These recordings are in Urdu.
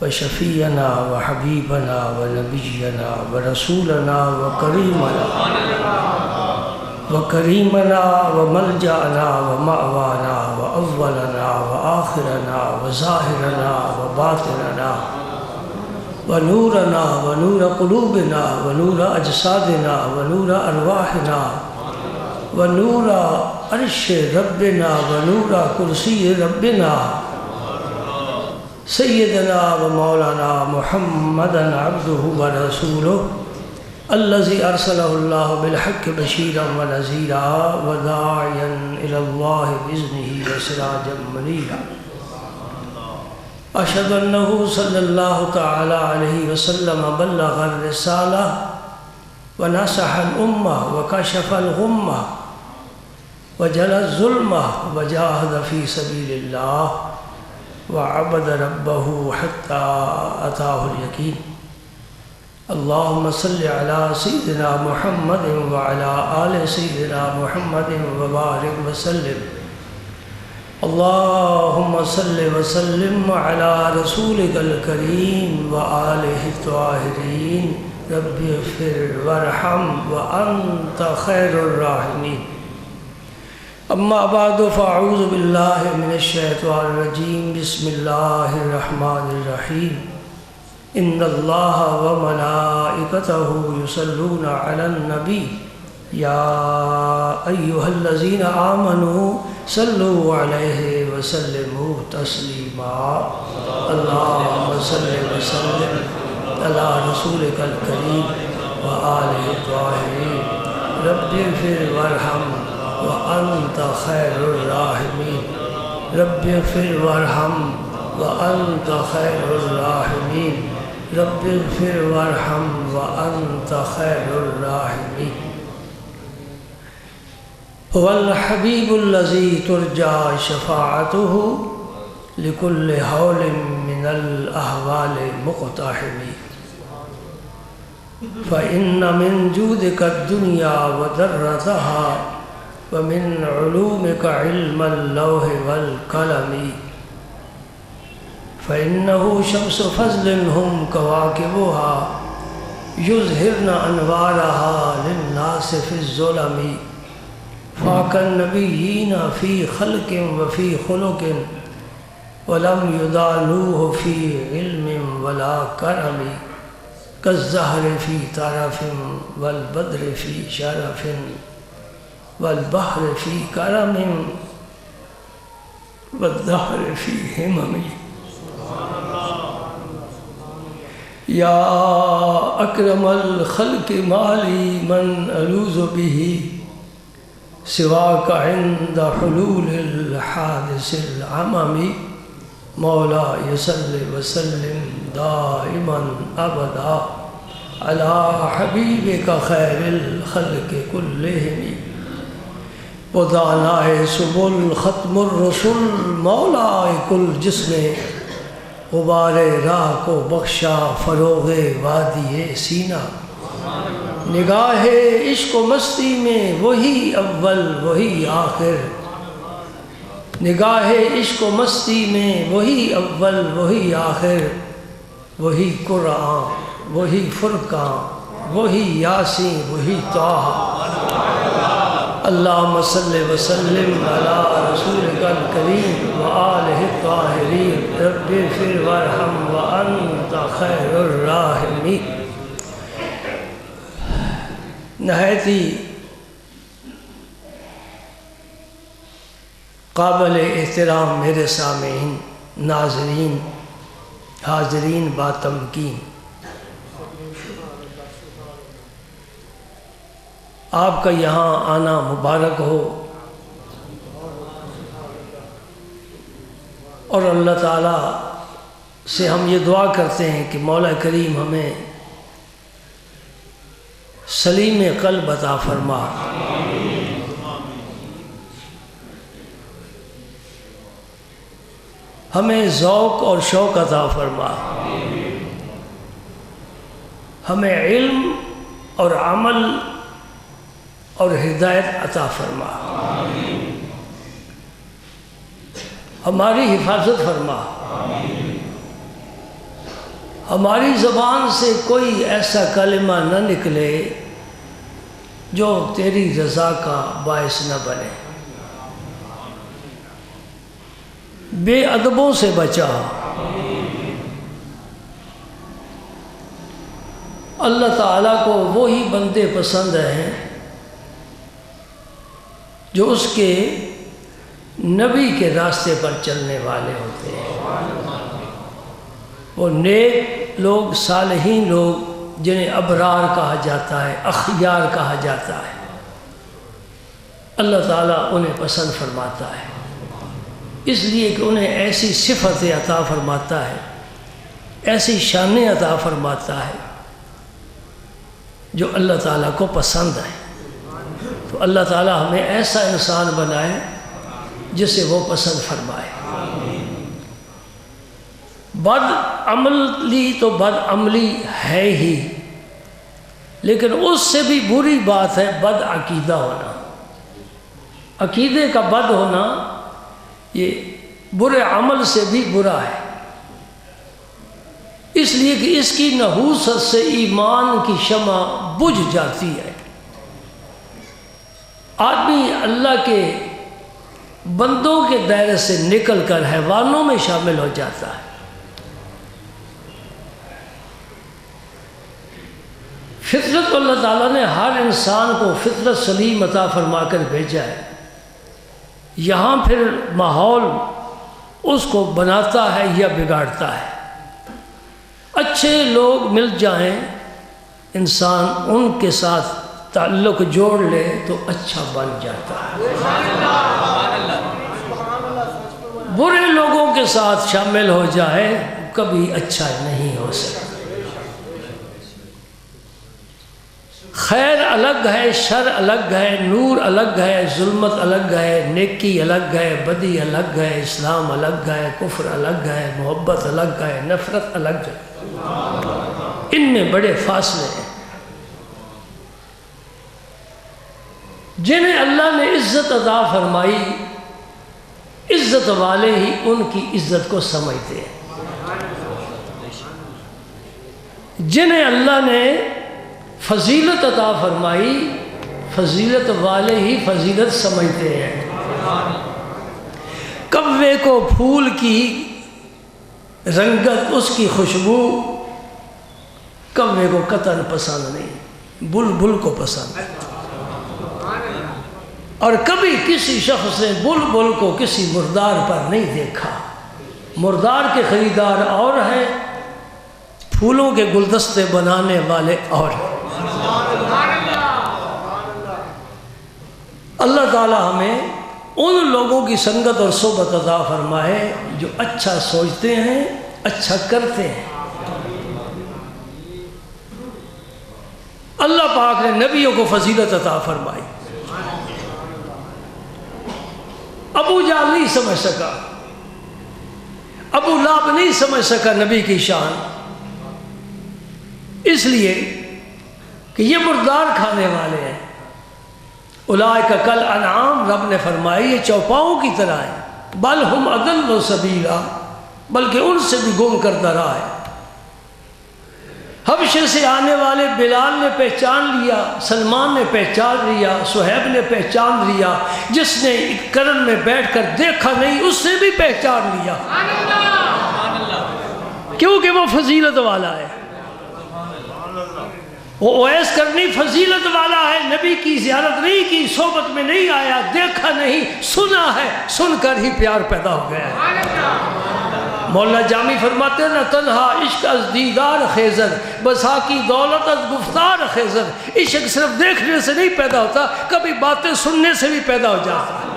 وشفيعنا وحبيبنا ونبينا ورسولنا وكريمنا وملجأنا ومأوانا وأولنا وآخرنا وظاهرنا وباطننا ونورنا ونور قلوبنا ونور أجسادنا ونور أرواحنا ونور عرش ربنا ونور كرسي ربنا سيدنا ومولانا محمدا عبده ورسوله الذي أرسله الله بالحق بشيرا ونذيرا وداعيا إلى الله بإذنه وسراجا منيرا أشهد أنه صلى الله تعالى عليه وسلم بلغ الرسالة ونصح الأمة وكشف الغمة وجلى الظلمة وجاهد في سبيل الله وعبد ربه حتى أتاه اليقين اللهم صل على سيدنا محمد وعلى آل سيدنا محمد وبارك وسلم اللهم صل وسلم على رسولك الكريم وآله الطاهرين رب اغفر وارحم وأنت خير الراحمين اما بعد فاعوذ باللہ من الشیطان الرجیم بسم اللہ الرحمن الرحیم ان اللہ وملائکتہ یصلون علی النبی یا ایہا الذین آمنوا صلوا علیہ وسلموا تسلیما اللہم صل وسلم علی رسولک الکریم وآلہ الطاہرین رب اغفر وارحم وأنت خير الراحمين رب اغفر وارحم وأنت خير الراحمين رب اغفر وارحم وأنت خير الراحمين هو الحبيب الذي ترجى شفاعته لكل هول من الأهوال مقتحم فإن من جودك الدنيا وذرتها ومن علومك علم اللوح والقلم فإنه شمس فضل هم كواكبها يظهرن أنوارها للناس في الظلم فاك النبيين في خلق وفي خلق ولم يدانوه في علم ولا كرم كالزهر في طرف والبدر في شرف والبحر في كرم والدهر في همم يا أكرم الخلق مالي من ألوذ به سواك عند حلول الحادث العمم مولاي صل وسلم دائما أبدا على حبيبك خير الخلق كلهم ودانائے سبل ختم الرسل مولا کل جس نے غبار راہ کو بخشا فروغ وادی سینہ نگاہ عشق و مستی میں وہی اول وہی آخر نگاہ عشق و مستی میں وہی اول وہی آخر وہی قرآن وہی فرقان وہی یاسین وہی طٰہٰ اللہم صلی وسلم علی رسولک الکریم وآلہ الطاہرین رب اغفر وارحم وانت خیر الراحمین نہایت ہی قابل احترام میرے سامعین ناظرین حاضرین باتمکین آپ کا یہاں آنا مبارک ہو اور اللہ تعالیٰ سے ہم یہ دعا کرتے ہیں کہ مولا کریم ہمیں سلیم قلب عطا فرما ہمیں ذوق اور شوق عطا فرما ہمیں علم اور عمل اور ہدایت عطا فرما ہماری حفاظت فرما ہماری زبان سے کوئی ایسا کلمہ نہ نکلے جو تیری رضا کا باعث نہ بنے۔ بے ادبوں سے بچا۔ اللہ تعالیٰ کو وہی بندے پسند ہیں جو اس کے نبی کے راستے پر چلنے والے ہوتے ہیں۔ وہ نیک لوگ، صالحین لوگ جنہیں ابرار کہا جاتا ہے، اخیار کہا جاتا ہے، اللہ تعالیٰ انہیں پسند فرماتا ہے، اس لیے کہ انہیں ایسی صفتیں عطا فرماتا ہے، ایسی شانیں عطا فرماتا ہے جو اللہ تعالیٰ کو پسند ہے۔ تو اللہ تعالیٰ ہمیں ایسا انسان بنائے جسے وہ پسند فرمائے۔ بد عملی تو بد عملی ہے ہی، لیکن اس سے بھی بری بات ہے بد عقیدہ ہونا۔ عقیدے کا بد ہونا یہ برے عمل سے بھی برا ہے، اس لیے کہ اس کی نحوست سے ایمان کی شمع بجھ جاتی ہے۔ آدمی اللہ کے بندوں کے دائرے سے نکل کر حیوانوں میں شامل ہو جاتا ہے۔ فطرت اللہ تعالیٰ نے ہر انسان کو فطرت سلیم عطا فرما کر بھیجا ہے، یہاں پھر ماحول اس کو بناتا ہے یا بگاڑتا ہے۔ اچھے لوگ مل جائیں، انسان ان کے ساتھ تعلق جوڑ لے تو اچھا بن جاتا ہے۔ برے لوگوں کے ساتھ شامل ہو جائے کبھی اچھا نہیں ہو سکتا۔ خیر الگ ہے، شر الگ ہے، نور الگ ہے، ظلمت الگ ہے، نیکی الگ ہے، بدی الگ ہے، اسلام الگ ہے، کفر الگ ہے، محبت الگ ہے، نفرت الگ ہے۔ ان میں بڑے فاصلے ہیں۔ جنہیں اللہ نے عزت عطا فرمائی، عزت والے ہی ان کی عزت کو سمجھتے ہیں۔ جنہیں اللہ نے فضیلت عطا فرمائی، فضیلت والے ہی فضیلت سمجھتے ہیں۔ کوے کو پھول کی رنگت، اس کی خوشبو کوے کو قطعاً پسند نہیں، بلبل کو پسند ہے۔ اور کبھی کسی شخص نے بلبل کو کسی مردار پر نہیں دیکھا۔ مردار کے خریدار اور ہیں، پھولوں کے گلدستے بنانے والے اور ہیں۔ اللہ تعالیٰ ہمیں ان لوگوں کی سنگت اور صحبت عطا فرمائے جو اچھا سوچتے ہیں، اچھا کرتے ہیں۔ اللہ پاک نے نبیوں کو فضیلت عطا فرمائی۔ ابو جہل نہیں سمجھ سکا، ابو لہب نہیں سمجھ سکا نبی کی شان، اس لیے کہ یہ مردار کھانے والے ہیں۔ اولئک کل انعام، رب نے فرمائی یہ چوپاؤں کی طرح ہیں، بل ہم اضل سبیلا، بلکہ ان سے بھی گم کردہ راہ ہے۔ حبشے سے آنے والے بلال نے پہچان لیا، سلمان نے پہچان لیا، صہیب نے پہچان لیا، جس نے کرن میں بیٹھ کر دیکھا نہیں اس نے بھی پہچان لیا، کیونکہ وہ فضیلت والا ہے۔ وہ اویس کرنی فضیلت والا ہے، نبی کی زیارت نہیں کی، صحبت میں نہیں آیا، دیکھا نہیں، سنا ہے، سن کر ہی پیار پیدا ہو گیا ہے۔ مولا جامی فرماتے ہیں نہ تنہا عشق از دیدار خیزر، بسا کی دولت از گفتار خیزر۔ عشق صرف دیکھنے سے نہیں پیدا ہوتا، کبھی باتیں سننے سے بھی پیدا ہو جاتا ہے۔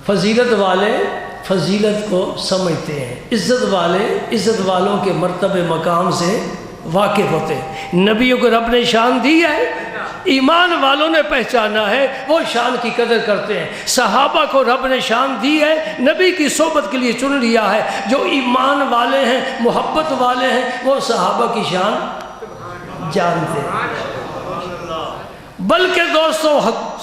فضیلت والے فضیلت کو سمجھتے ہیں، عزت والے عزت والوں کے مرتبے مقام سے واقف ہوتے ہیں۔ نبیوں کو رب نے شان دی ہے، ایمان والوں نے پہچانا ہے، وہ شان کی قدر کرتے ہیں۔ صحابہ کو رب نے شان دی ہے، نبی کی صحبت کے لیے چن لیا ہے۔ جو ایمان والے ہیں، محبت والے ہیں، وہ صحابہ کی شان جانتے ہیں۔ بلکہ دوستو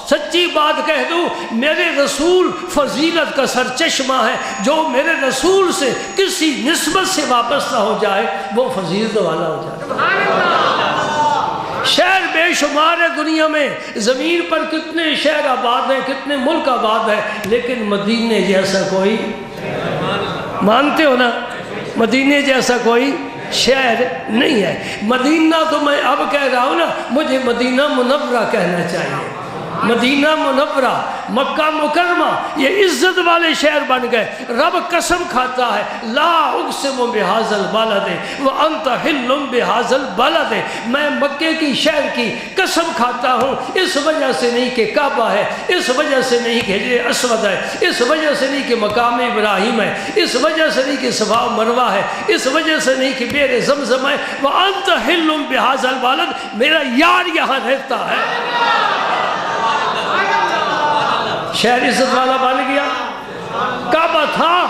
سچی بات کہہ دوں، میرے رسول فضیلت کا سرچشمہ ہے. جو میرے رسول سے کسی نسبت سے وابستہ ہو جائے وہ فضیلت والا ہو جائے. شہر بے شمار ہے دنیا میں، زمین پر کتنے شہر آباد ہیں، کتنے ملک آباد ہیں، لیکن مدینے جیسا کوئی، مانتے ہو نا، مدینے جیسا کوئی شہر نہیں ہے. مدینہ تو میں اب کہہ رہا ہوں نا، مجھے مدینہ منورہ کہنا چاہیے. مدینہ منورہ، مکہ مکرمہ، یہ عزت والے شہر بن گئے. رب قسم کھاتا ہے، لا اقسم بہذا البلد وانت حل بہذا البلد، میں مکے کی شہر کی قسم کھاتا ہوں، اس وجہ سے نہیں کہ کعبہ ہے، اس وجہ سے نہیں کہ حجر اسود ہے، اس وجہ سے نہیں کہ مقام ابراہیم ہے، اس وجہ سے نہیں کہ صفا و مروہ ہے، اس وجہ سے نہیں کہ بئر زمزم ہے. وانت حل بہذا البلد، میرا یار یہاں رہتا ہے. شہر عزت والا بن گیا. کعبہ تھا،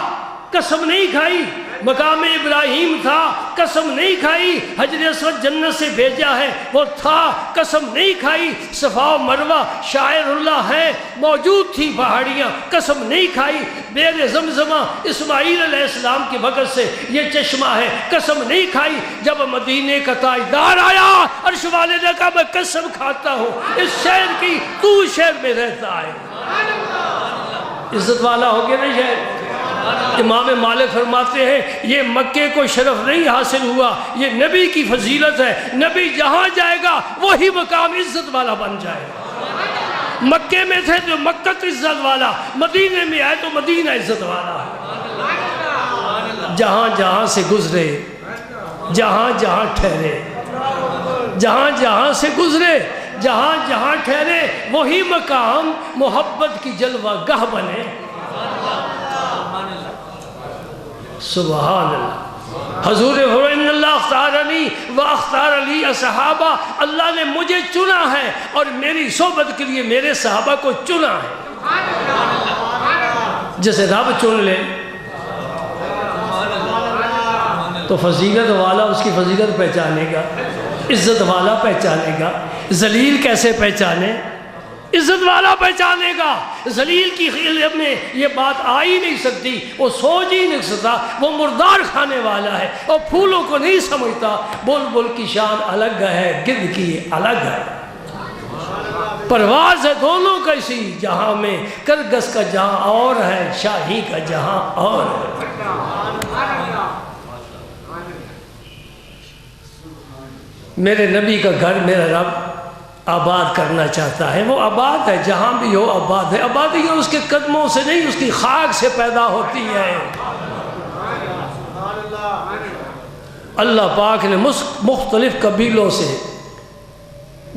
قسم نہیں کھائی. مقام ابراہیم تھا، قسم نہیں کھائی. حجر اسود جنت سے بھیجا ہے، وہ تھا، قسم نہیں کھائی. صفا و مروہ شاعر اللہ ہے، موجود تھی پہاڑیاں، قسم نہیں کھائی. بئر زمزمہ اسماعیل علیہ السلام کی وقت سے یہ چشمہ ہے، قسم نہیں کھائی. جب مدینے کا تاجدار آیا، عرش والے نے کہا میں قسم کھاتا ہوں اس شہر کی، تو شہر میں رہتا ہے. عزت والا ہو گیا نا شہر. امام مالک فرماتے ہیں یہ مکے کو شرف نہیں حاصل ہوا، یہ نبی کی فضیلت ہے. نبی جہاں جائے گا وہی مقام عزت والا بن جائے گا. مکے میں تھے تو مکہ عزت والا، مدینے میں آئے تو مدینہ عزت والا. جہاں جہاں سے گزرے، جہاں جہاں ٹھہرے، جہاں جہاں سے گزرے، جہاں جہاں ٹھہرے، وہی مقام محبت کی جلوہ گاہ بنے. سبحان اللہ. حضور ان اللہ اختارنی و اختار علی اصحابہ، اللہ نے مجھے چنا ہے اور میری صحبت کے لیے میرے صحابہ کو چنا ہے. جیسے رب چن لے تو فضیلت والا اس کی فضیلت پہچانے گا، عزت والا پہچانے گا. ذلیل کیسے پہچانے؟ عزت والا پہچانے گا. ذلیل کی علم میں یہ بات آ ہی نہیں سکتی، وہ سوچ ہی نہیں سکتا. وہ مردار کھانے والا ہے اور پھولوں کو نہیں سمجھتا. بلبل کی شان الگ ہے، گرد کی الگ ہے. پرواز ہے دونوں کیسی جہاں میں، کرگس کا جہاں اور ہے، شاہی کا جہاں اور ہے. میرے نبی کا گھر میرا رب آباد کرنا چاہتا ہے. وہ آباد ہے، جہاں بھی ہو آباد ہے. آبادی اس کے قدموں سے نہیں، اس کی خاک سے پیدا ہوتی ہے. اللہ پاک نے مختلف قبیلوں سے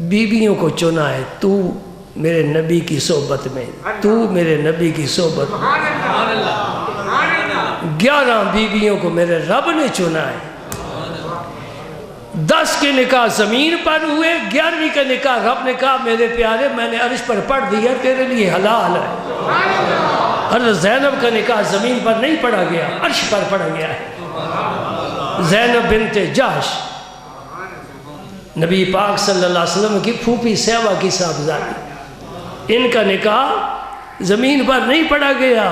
بیویوں کو چنا ہے. تو میرے نبی کی صحبت میں، تو میرے نبی کی صحبت میں. 11 بیویوں کو میرے رب نے چنا ہے. 10 کے نکاح زمین پر ہوئے، 11ویں کا نکاح رب نے کہا میرے پیارے میں نے عرش پر پڑھ دیا، تیرے لیے حلال ہے. حضرت زینب کا نکاح زمین پر نہیں پڑھا گیا، عرش پر پڑھا گیا ہے. زینب بنت جحش نبی پاک صلی اللہ علیہ وسلم کی پھوپھی سیوا کی صاحبزادی، ان کا نکاح زمین پر نہیں پڑھا گیا.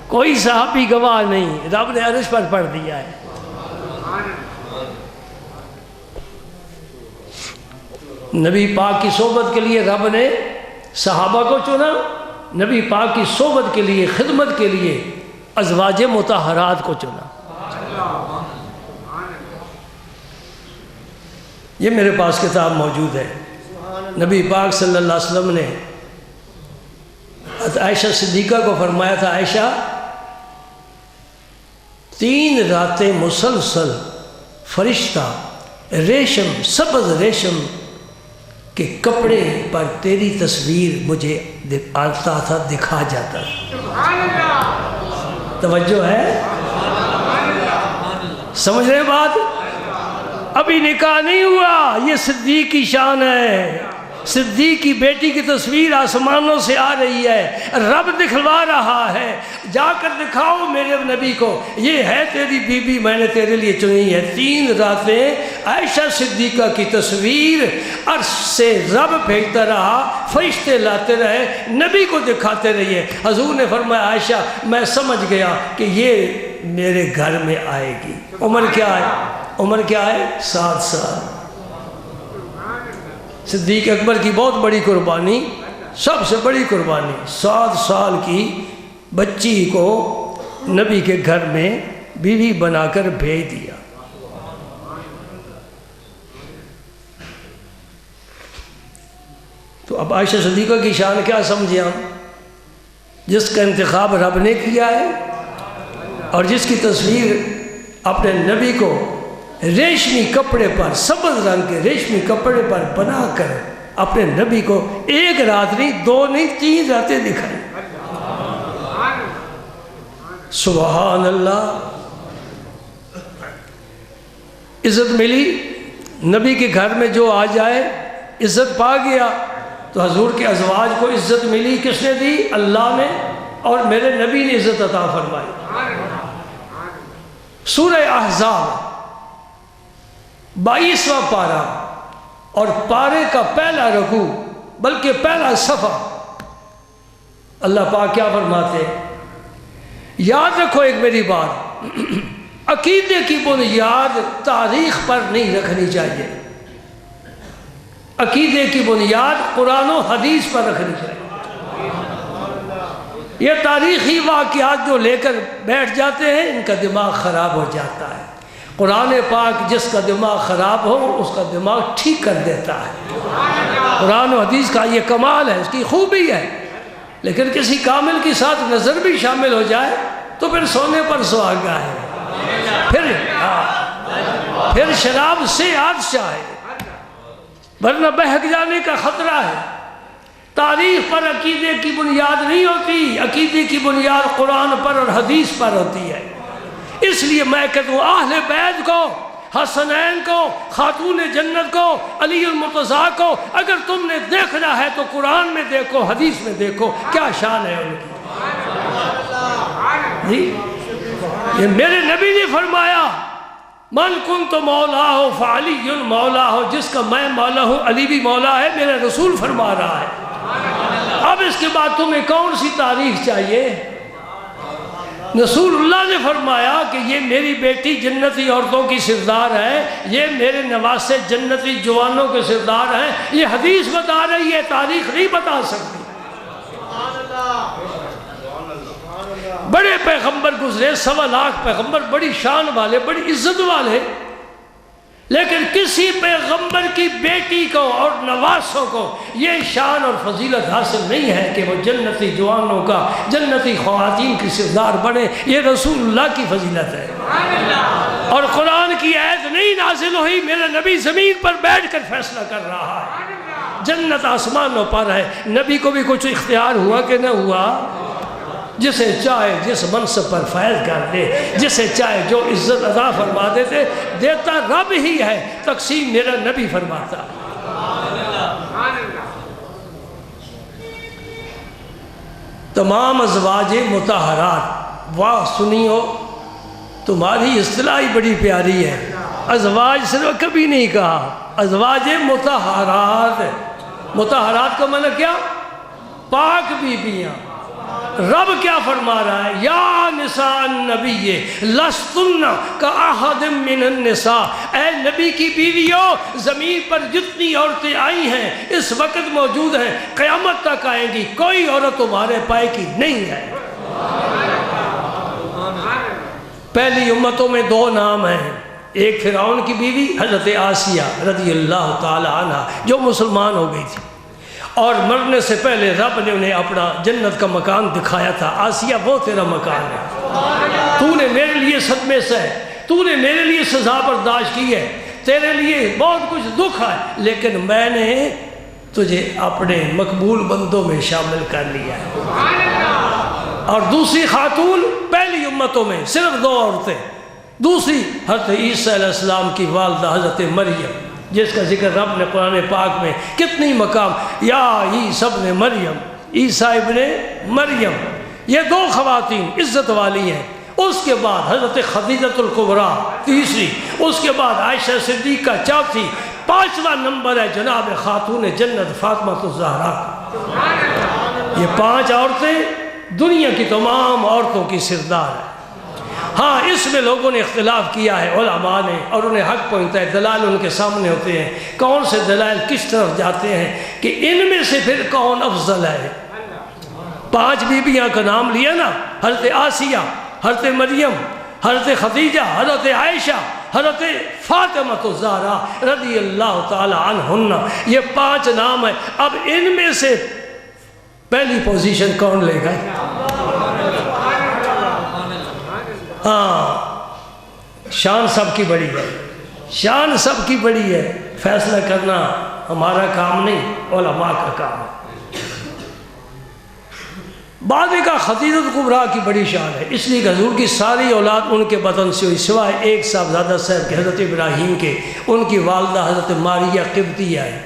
کوئی صحابی گواہ نہیں، رب نے عرش پر پڑھ دیا ہے. نبی پاک کی صحبت کے لیے رب نے صحابہ کو چنا. نبی پاک کی صحبت کے لیے، خدمت کے لیے ازواج مطہرات کو چنا. یہ میرے پاس کتاب موجود ہے. نبی پاک صلی اللہ علیہ وسلم نے عائشہ صدیقہ کو فرمایا تھا، عائشہ 3 راتیں مسلسل فرشتہ ریشم، سبز ریشم کہ کپڑے پر تیری تصویر مجھے آتا تھا، دکھا جاتا تھا. توجہ ہے؟ سمجھ رہے بات؟ ابھی نکاح نہیں ہوا، یہ صدیق کی شان ہے. صدیق کی بیٹی کی تصویر آسمانوں سے آ رہی ہے، رب دکھلوا رہا ہے، جا کر دکھاؤ میرے نبی کو، یہ ہے تیری بی بی، میں نے تیرے لیے چنی ہے۔ 3 راتیں عائشہ صدیقہ کی تصویر عرش سے رب بھیجتا رہا، فرشتے لاتے رہے، نبی کو دکھاتے رہیے۔ حضور نے فرمایا عائشہ میں سمجھ گیا کہ یہ میرے گھر میں آئے گی۔ عمر کیا ہے؟ عمر کیا ہے؟ 7 سال۔ صدیق اکبر کی بہت بڑی قربانی، سب سے بڑی قربانی، 7 سال کی بچی کو نبی کے گھر میں بیوی بنا کر بھیج دیا۔ تو اب عائشہ صدیقہ کی شان کیا سمجھے ہم؟ جس کا انتخاب رب نے کیا ہے اور جس کی تصویر اپنے نبی کو ریشمی کپڑے پر، سبز رنگ کے ریشمی کپڑے پر بنا کر اپنے نبی کو 1 رات نہیں، 2 نہیں، 3 راتیں دکھائی۔ سبحان اللہ، عزت ملی۔ نبی کے گھر میں جو آ جائے عزت پا گیا۔ تو حضور کے ازواج کو عزت ملی، کس نے دی؟ اللہ نے، اور میرے نبی نے عزت عطا فرمائی۔ سورہ احزاب 22واں پارہ اور پارے کا پہلا رکوع بلکہ پہلا صفحہ، اللہ پاک کیا فرماتے ہیں؟ یاد رکھو ایک میری بات، عقیدے کی بنیاد تاریخ پر نہیں رکھنی چاہیے، عقیدے کی بنیاد قرآن و حدیث پر رکھنی چاہیے۔ یہ تاریخی واقعات جو لے کر بیٹھ جاتے ہیں ان کا دماغ خراب ہو جاتا ہے۔ قرآن پاک جس کا دماغ خراب ہو اس کا دماغ ٹھیک کر دیتا ہے۔ قرآن و حدیث کا یہ کمال ہے، اس کی خوبی ہے، لیکن کسی کامل کے ساتھ نظر بھی شامل ہو جائے تو پھر سونے پر سہاگا ہے، پھر شراب سے عطشہ ہے، ورنہ بہک جانے کا خطرہ ہے۔ تاریخ پر عقیدے کی بنیاد نہیں ہوتی، عقیدے کی بنیاد قرآن پر اور حدیث پر ہوتی ہے۔ اس لیے میں کہتا ہوں اہل بیت کو، حسنین کو، خاتون جنت کو، علی المرتضیٰ کو اگر تم نے دیکھنا ہے تو قرآن میں دیکھو، حدیث میں دیکھو، کیا شان ہے ان کی۔ جی یہ میرے نبی نے فرمایا من کنت مولا ہو فعلی مولا ہو، جس کا میں مولا ہوں علی بھی مولا ہے، میرا رسول فرما رہا ہے۔ اب اس کے بعد تمہیں کون سی تاریخ چاہیے؟ رسول اللہ نے فرمایا کہ یہ میری بیٹی جنتی عورتوں کی سردار ہے، یہ میرے نواسے جنتی جوانوں کے سردار ہیں، یہ حدیث بتا رہی ہے، تاریخ نہیں بتا سکتی۔ بڑے پیغمبر گزرے، 1.25 لاکھ پیغمبر، بڑی شان والے، بڑی عزت والے، لیکن کسی پیغمبر کی بیٹی کو اور نواسوں کو یہ شان اور فضیلت حاصل نہیں ہے کہ وہ جنتی جوانوں کا، جنتی خواتین کی سردار بنے۔ یہ رسول اللہ کی فضیلت ہے، اور قرآن کی آیت نہیں نازل ہوئی، میرا نبی زمین پر بیٹھ کر فیصلہ کر رہا ہے، جنت آسمانوں پر ہے۔ نبی کو بھی کچھ اختیار ہوا کہ نہ ہوا؟ جسے چاہے جس منصب پر فائز کر دے، جسے چاہے جو عزت عطا فرما دیتے، دیتا رب ہی ہے، تقسیم میرا نبی فرماتا۔ تمام ازواج مطہرات، واہ سنیو، تمہاری اصطلاح بڑی پیاری ہے، ازواج صرف کبھی نہیں کہا، ازواج مطہرات۔ مطہرات کا معنی کیا؟ پاک بیویاں۔ رب کیا فرما رہا ہے؟ یا نساء النبی لستن کاحد من النساء، اے نبی کی بیویوں، زمین پر جتنی عورتیں آئی ہیں اس وقت موجود ہیں، قیامت تک آئیں گی، کوئی عورت تمہارے پائے کی نہیں ہے۔ پہلی امتوں میں 2 نام ہیں، ایک فرعون کی بیوی حضرت آسیہ رضی اللہ تعالی عنہ جو مسلمان ہو گئی تھی، اور مرنے سے پہلے رب نے انہیں اپنا جنت کا مکان دکھایا تھا۔ آسیہ وہ تیرا مکان ہے، تو نے میرے لیے صدمے سے، تو نے میرے لیے سزا برداشت کی ہے، تیرے لیے بہت کچھ دکھ ہے، لیکن میں نے تجھے اپنے مقبول بندوں میں شامل کر لیا ہے۔ اور دوسری خاتون پہلی امتوں میں صرف 2 عورتیں، دوسری حضرت عیسیٰ علیہ السلام کی والدہ حضرت مریم، جس کا ذکر رب نے قرآن پاک میں کتنی مقام، یا عیسی ابن مریم، عیسیٰ ابن مریم، یہ دو خواتین عزت والی ہیں۔ اس کے بعد حضرت خدیجۃ الکبریٰ تیسری، اس کے بعد عائشہ صدیقہ چوتھی، پانچواں نمبر ہے جناب خاتون جنت فاطمہ الزہرا۔ یہ 5 عورتیں دنیا کی تمام عورتوں کی سردار ہیں۔ ہاں اس میں لوگوں نے اختلاف کیا ہے علماء نے، اور انہیں حق پہنچتا ہے، دلائل ان کے سامنے ہوتے ہیں، کون سے دلائل کس طرف جاتے ہیں کہ ان میں سے پھر کون افضل ہے۔ 5 بیویاں کا نام لیا نا، حضرت آسیہ، حضرت مریم، حضرت خدیجہ، حضرت عائشہ، حضرت فاطمہ الزہرا رضی اللہ تعالی عنہن، یہ 5 نام ہیں۔ اب ان میں سے پہلی پوزیشن کون لے گا؟ ہاں شان سب کی بڑی ہے، شان سب کی بڑی ہے، فیصلہ کرنا ہمارا کام نہیں، علماء کا کام ہے۔ بعد میں کہا خدیجۃ الکبریٰ کی بڑی شان ہے، اس لیے کہ حضور کی ساری اولاد ان کے بدن سے ہوئی، سوائے ایک صاحبزادہ صاحب کے حضرت ابراہیم کے، ان کی والدہ حضرت ماریہ قبطیہ ہے،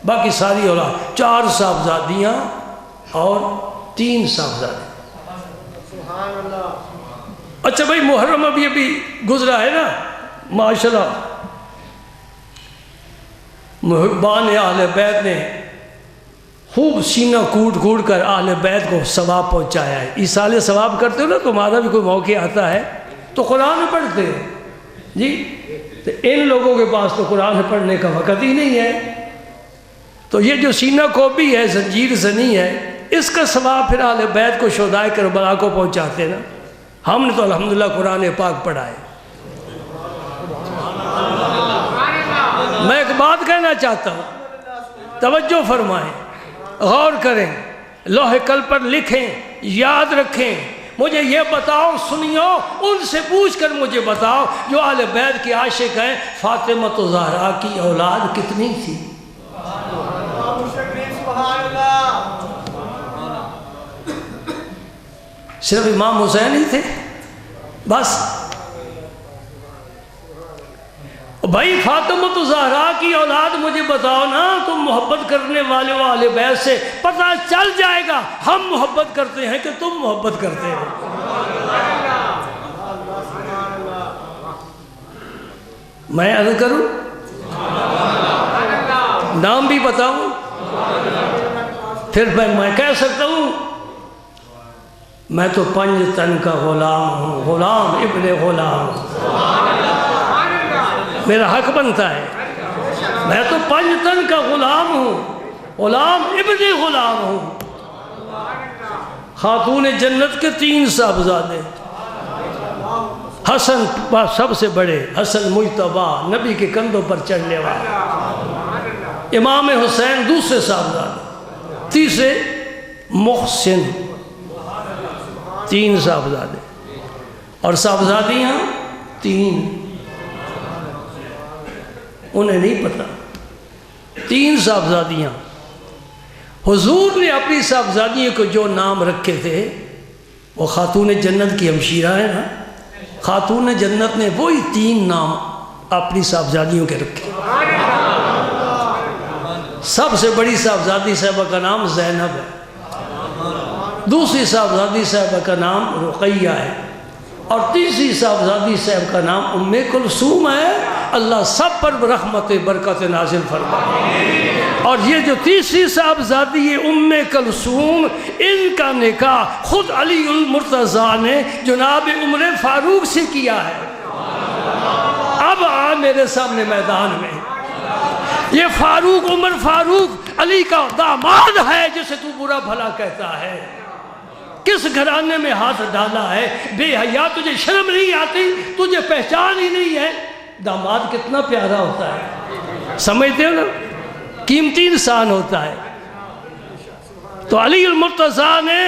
باقی ساری اولاد 4 صاحبزادیاں اور 3 صاحبزادے۔ اچھا بھائی محرم ابھی گزرا ہے نا، ماشاءاللہ محبان اہل بیت نے خوب سینہ کوٹ کر اہل بیت کو ثواب پہنچایا ہے۔ ایصال ثواب کرتے ہو نا، تمہارا بھی کوئی موقع آتا ہے تو قرآن پڑھتے ہو جی، تو ان لوگوں کے پاس تو قرآن پڑھنے کا وقت ہی نہیں ہے، تو یہ جو سینہ کوبی ہے، زنجیر زنی ہے، اس کا ثواب پھر اہل بیت کو شہدائے کربلا کو پہنچاتے نا۔ ہم نے تو الحمدللہ قرآن پاک پڑھا ہے۔ میں ایک بات کہنا چاہتا ہوں، توجہ فرمائیں، غور کریں، لوح قلب پر لکھیں، یاد رکھیں، مجھے یہ بتاؤ سنیو، ان سے پوچھ کر مجھے بتاؤ جو اہل بیت کی عاشق ہیں، فاطمہ الزہرا کی اولاد کتنی تھی؟ صرف امام حسین ہی تھے بس؟ بھائی فاطمہ الزہرا کی اولاد مجھے بتاؤ نا، تم محبت کرنے والے اہل بیت سے پتہ چل جائے گا ہم محبت کرتے ہیں کہ تم محبت کرتے ہو۔ میں عرض کروں، نام بھی بتاؤں، پھر میں کہہ سکتا ہوں میں تو 5 تن کا غلام ہوں، غلام ابن غلام، میرا حق بنتا ہے، میں تو 5 تن کا غلام ہوں، غلام ابن غلام ہوں۔ خاتون جنت کے 3 صاحبزادے، حسن سب سے بڑے، حسن مجتبیٰ نبی کے کندھوں پر چڑھنے والا، امام حسین دوسرے صاحبزادے، تیسرے محسن، 3 صاحبزادے، اور صاحبزادیاں 3، انہیں نہیں پتا 3 صاحبزادیاں۔ حضور نے اپنی صاحبزادیوں کو جو نام رکھے تھے، وہ خاتون جنت کی ہمشیرہ ہیں نا، خاتون جنت نے وہی 3 نام اپنی صاحبزادیوں کے رکھے۔ سب سے بڑی صاحبزادی صاحبہ کا نام زینب ہے، دوسری صاحبزادی صاحبہ کا نام رقیہ ہے، اور تیسری صاحبزادی صاحب کا نام ام کلثوم ہے۔ اللہ سب پر رحمت برکت نازل فرمائے۔ اور یہ جو تیسری صاحبزادی ہے ام کلثوم، ان کا نکاح خود علی المرتضیٰ نے جناب عمر فاروق سے کیا ہے۔ اب آ میرے سامنے میدان میں، یہ فاروق، عمر فاروق علی کا داماد ہے جسے تو برا بھلا کہتا ہے، کس گھرانے میں ہاتھ ڈالا ہے؟ بے حیا، تجھے شرم نہیں آتی؟ تجھے پہچان ہی نہیں ہے؟ داماد کتنا پیارا ہوتا ہے، سمجھتے ہو نا، قیمتی انسان ہوتا ہے۔ تو علی المرتضیٰ نے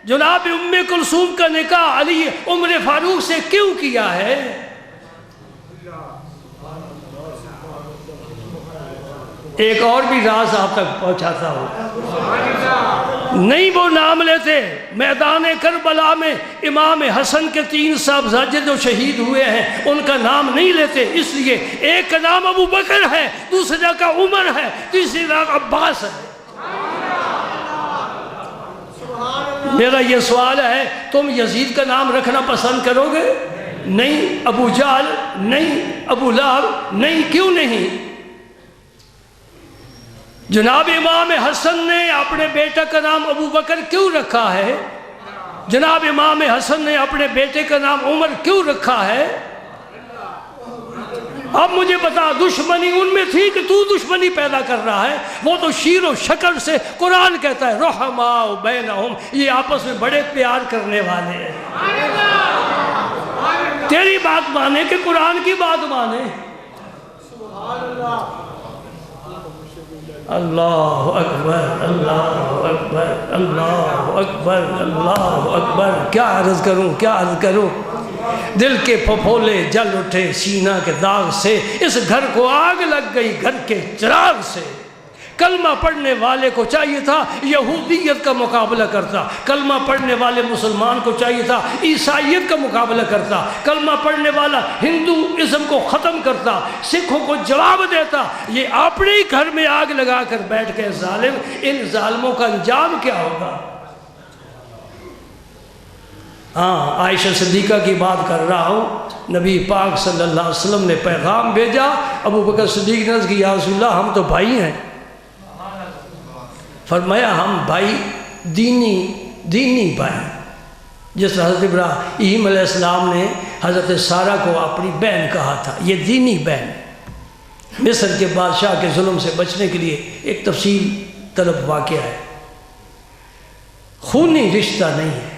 جناب ام کلثوم کا نکاح علی عمر فاروق سے کیوں کیا ہے؟ ایک اور بھی راز آپ تک پہنچاتا ہوں، نہیں وہ نام لیتے۔ میدان کربلا میں امام حسن کے 3 صاحبزادے جو شہید ہوئے ہیں ان کا نام نہیں لیتے، اس لیے ایک کا نام ابو بکر ہے، دوسرے کا عمر ہے، تیسرے کا عباس ہے۔ میرا یہ سوال ہے، تم یزید کا نام رکھنا پسند کرو گے؟ نہیں۔ ابو جہل نہیں، ابو لہب نہیں، کیوں نہیں؟ جناب امام حسن نے اپنے بیٹے کا نام ابو بکر کیوں رکھا ہے؟ جناب امام حسن نے اپنے بیٹے کا نام عمر کیوں رکھا ہے؟ اب مجھے بتا، دشمنی ان میں تھی کہ تو دشمنی پیدا کر رہا ہے؟ وہ تو شیر و شکر سے قرآن کہتا ہے رحماء بینہم، یہ آپس میں بڑے پیار کرنے والے ہیں۔ تیری بات مانے کہ قرآن کی بات مانے؟ اللہ اکبر، اللہ اکبر، اللہ اکبر، اللہ اکبر۔ کیا عرض کروں، کیا عرض کروں؟ دل کے پھپھولے جل اٹھے سینہ کے داغ سے، اس گھر کو آگ لگ گئی گھر کے چراغ سے۔ کلمہ پڑھنے والے کو چاہیے تھا یہودیت کا مقابلہ کرتا، کلمہ پڑھنے والے مسلمان کو چاہیے تھا عیسائیت کا مقابلہ کرتا، کلمہ پڑھنے والا ہندوازم کو ختم کرتا، سکھوں کو جواب دیتا۔ یہ اپنے ہی گھر میں آگ لگا کر بیٹھ کے ظالم، ان ظالموں کا انجام کیا ہوگا؟ ہاں، عائشہ صدیقہ کی بات کر رہا ہوں۔ نبی پاک صلی اللہ علیہ وسلم نے پیغام بھیجا، ابو بکر صدیق نے عرض کی یا رسول اللہ ہم تو بھائی ہیں۔ فرمایا ہم بھائی دینی بھائی، جس حضرت ابراہیم علیہ السلام نے حضرت سارہ کو اپنی بہن کہا تھا، یہ دینی بہن۔ مصر کے بادشاہ کے ظلم سے بچنے کے لیے ایک تفصیل طلب واقعہ ہے، خونی رشتہ نہیں ہے۔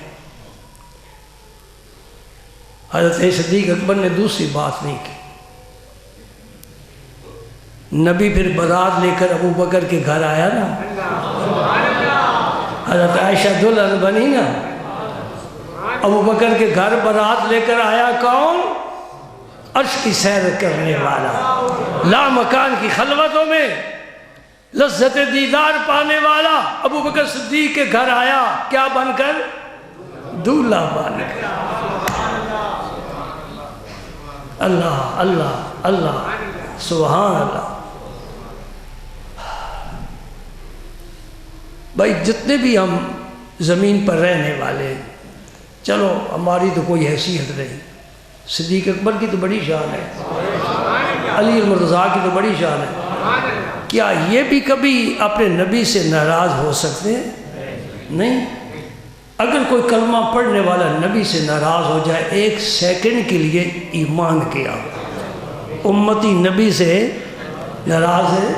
حضرت صدیق اکبر نے دوسری بات نہیں کی۔ نبی پھر بارات لے کر ابو بکر کے گھر آیا نا، حضرت عائشہ دلہن بنی نا، ابو بکر کے گھر بارات لے کر آیا کون؟ عرش کی سیر کرنے والا، لا مکان کی خلوتوں میں لذت دیدار پانے والا ابو بکر صدیق کے گھر آیا، کیا بن کر؟ دولہا بن کر۔ اللہ اللہ اللہ، سبحان اللہ۔ بھائی جتنے بھی ہم زمین پر رہنے والے، چلو ہماری تو کوئی حیثیت نہیں، صدیق اکبر کی تو بڑی شان ہے، علی المرتضیٰ کی تو بڑی شان ہے، کیا یہ بھی کبھی اپنے نبی سے ناراض ہو سکتے ہیں؟ نہیں۔ اگر کوئی کلمہ پڑھنے والا نبی سے ناراض ہو جائے ایک سیکنڈ کے لیے ایمان کیا، امتی نبی سے ناراض ہے،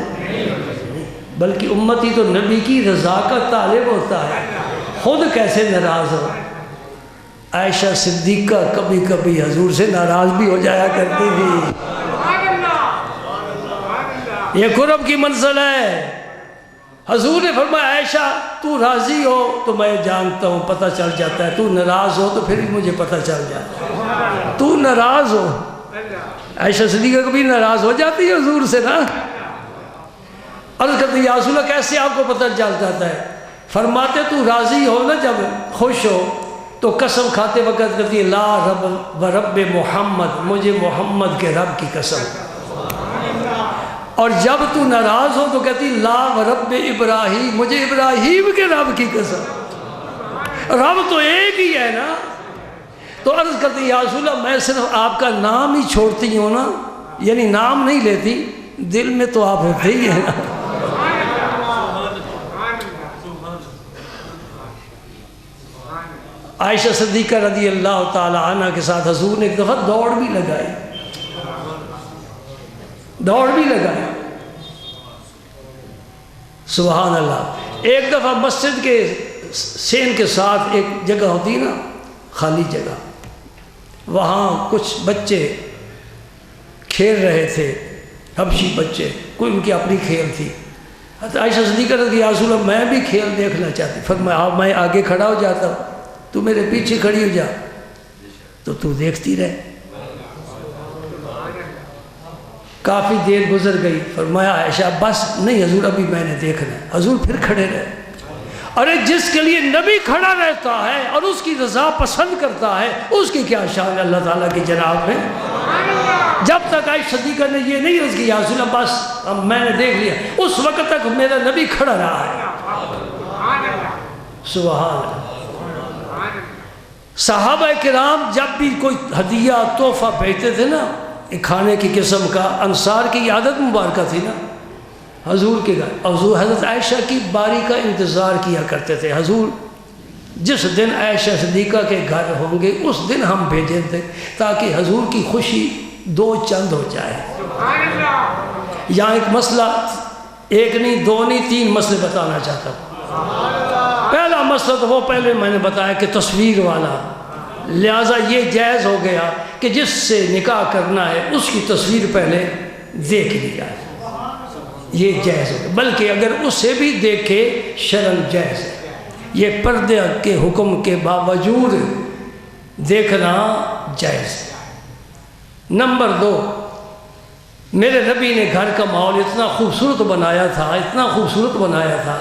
بلکہ امتی تو نبی کی رضا کا طالب ہوتا ہے، خود کیسے ناراض ہو؟ عائشہ صدیقہ کبھی کبھی حضور سے ناراض بھی ہو جایا کرتی تھی، یہ قرب کی منزل ہے۔ حضور نے فرمایا عائشہ تو راضی ہو تو میں جانتا ہوں، پتہ چل جاتا ہے، تو ناراض ہو تو پھر بھی مجھے پتہ چل جاتا ہے، تو ناراض ہو۔ عائشہ صدیقہ کبھی ناراض ہو جاتی ہے حضور سے نا، عرض کرتے یا رسول اللہ کیسے آپ کو پتہ چل جاتا ہے؟ فرماتے تو راضی ہو نا، جب خوش ہو تو قسم کھاتے وقت کہتی ہے لا رب و رب محمد، مجھے محمد کے رب کی قسم، اور جب تو ناراض ہو تو کہتی لا و رب ابراہیم، مجھے ابراہیم کے رب کی قسم، رب تو ایک ہی ہے نا۔ تو عرض کرتی یا رسول اللہ میں صرف آپ کا نام ہی چھوڑتی ہوں نا، یعنی نام نہیں لیتی، دل میں تو آپ ہوتے ہی ہیں نا۔ عائشہ صدیقہ رضی اللہ تعالی عنہ کے ساتھ حضور نے ایک دفعہ دوڑ بھی لگائی، سبحان اللہ۔ ایک دفعہ مسجد کے سین کے ساتھ ایک جگہ ہوتی نا، خالی جگہ، وہاں کچھ بچے کھیل رہے تھے، حبشی بچے، کوئی ان کی اپنی کھیل تھی۔ عائشہ صدیقہ رضی اللہ عنہ میں بھی کھیل دیکھنا چاہتی، فرمایا میں آگے کھڑا ہو جاتا ہوں، تو میرے پیچھے کھڑی ہو جا تو دیکھتی رہے۔ کافی دیر گزر گئی، فرمایا عائشہ بس نہیں حضور ابھی میں نے دیکھنا ہے، حضور پھر کھڑے رہے، ارے جس کے لیے نبی کھڑا رہتا ہے اور اس کی رضا پسند کرتا ہے، اس کی کیا شان ہے اللہ تعالیٰ کی جناب میں؟ جب تک عائشہ صدیقہ نے یہ نہیں عرض کی یا رسول اللہ بس اب میں نے دیکھ لیا، اس وقت تک میرا نبی کھڑا رہا ہے۔ سبحان اللہ۔ صحابہ کرام جب بھی کوئی ہدیہ تحفہ بھیجتے تھے نا، کھانے کی قسم کا، انصار کی عادت مبارکہ تھی نا، حضور کے گھر حضور حضرت عائشہ کی باری کا انتظار کیا کرتے تھے۔ حضور جس دن عائشہ صدیقہ کے گھر ہوں گے اس دن ہم بھیجیں تھے تاکہ حضور کی خوشی دو چند ہو جائے۔ یہاں ایک مسئلہ، ایک نہیں دو نہیں تین مسئلے بتانا چاہتا ہوں۔ پہلا مسئلہ تو وہ پہلے میں نے بتایا کہ تصویر والا، لہٰذا یہ جائز ہو گیا کہ جس سے نکاح کرنا ہے اس کی تصویر پہلے دیکھ لی جائے، یہ جائز ہو گیا۔ بلکہ اگر اسے بھی دیکھے شرعاً جائز ہے، یہ پردے کے حکم کے باوجود دیکھنا جائز ہے۔ نمبر دو، میرے نبی نے گھر کا ماحول اتنا خوبصورت بنایا تھا، اتنا خوبصورت بنایا تھا،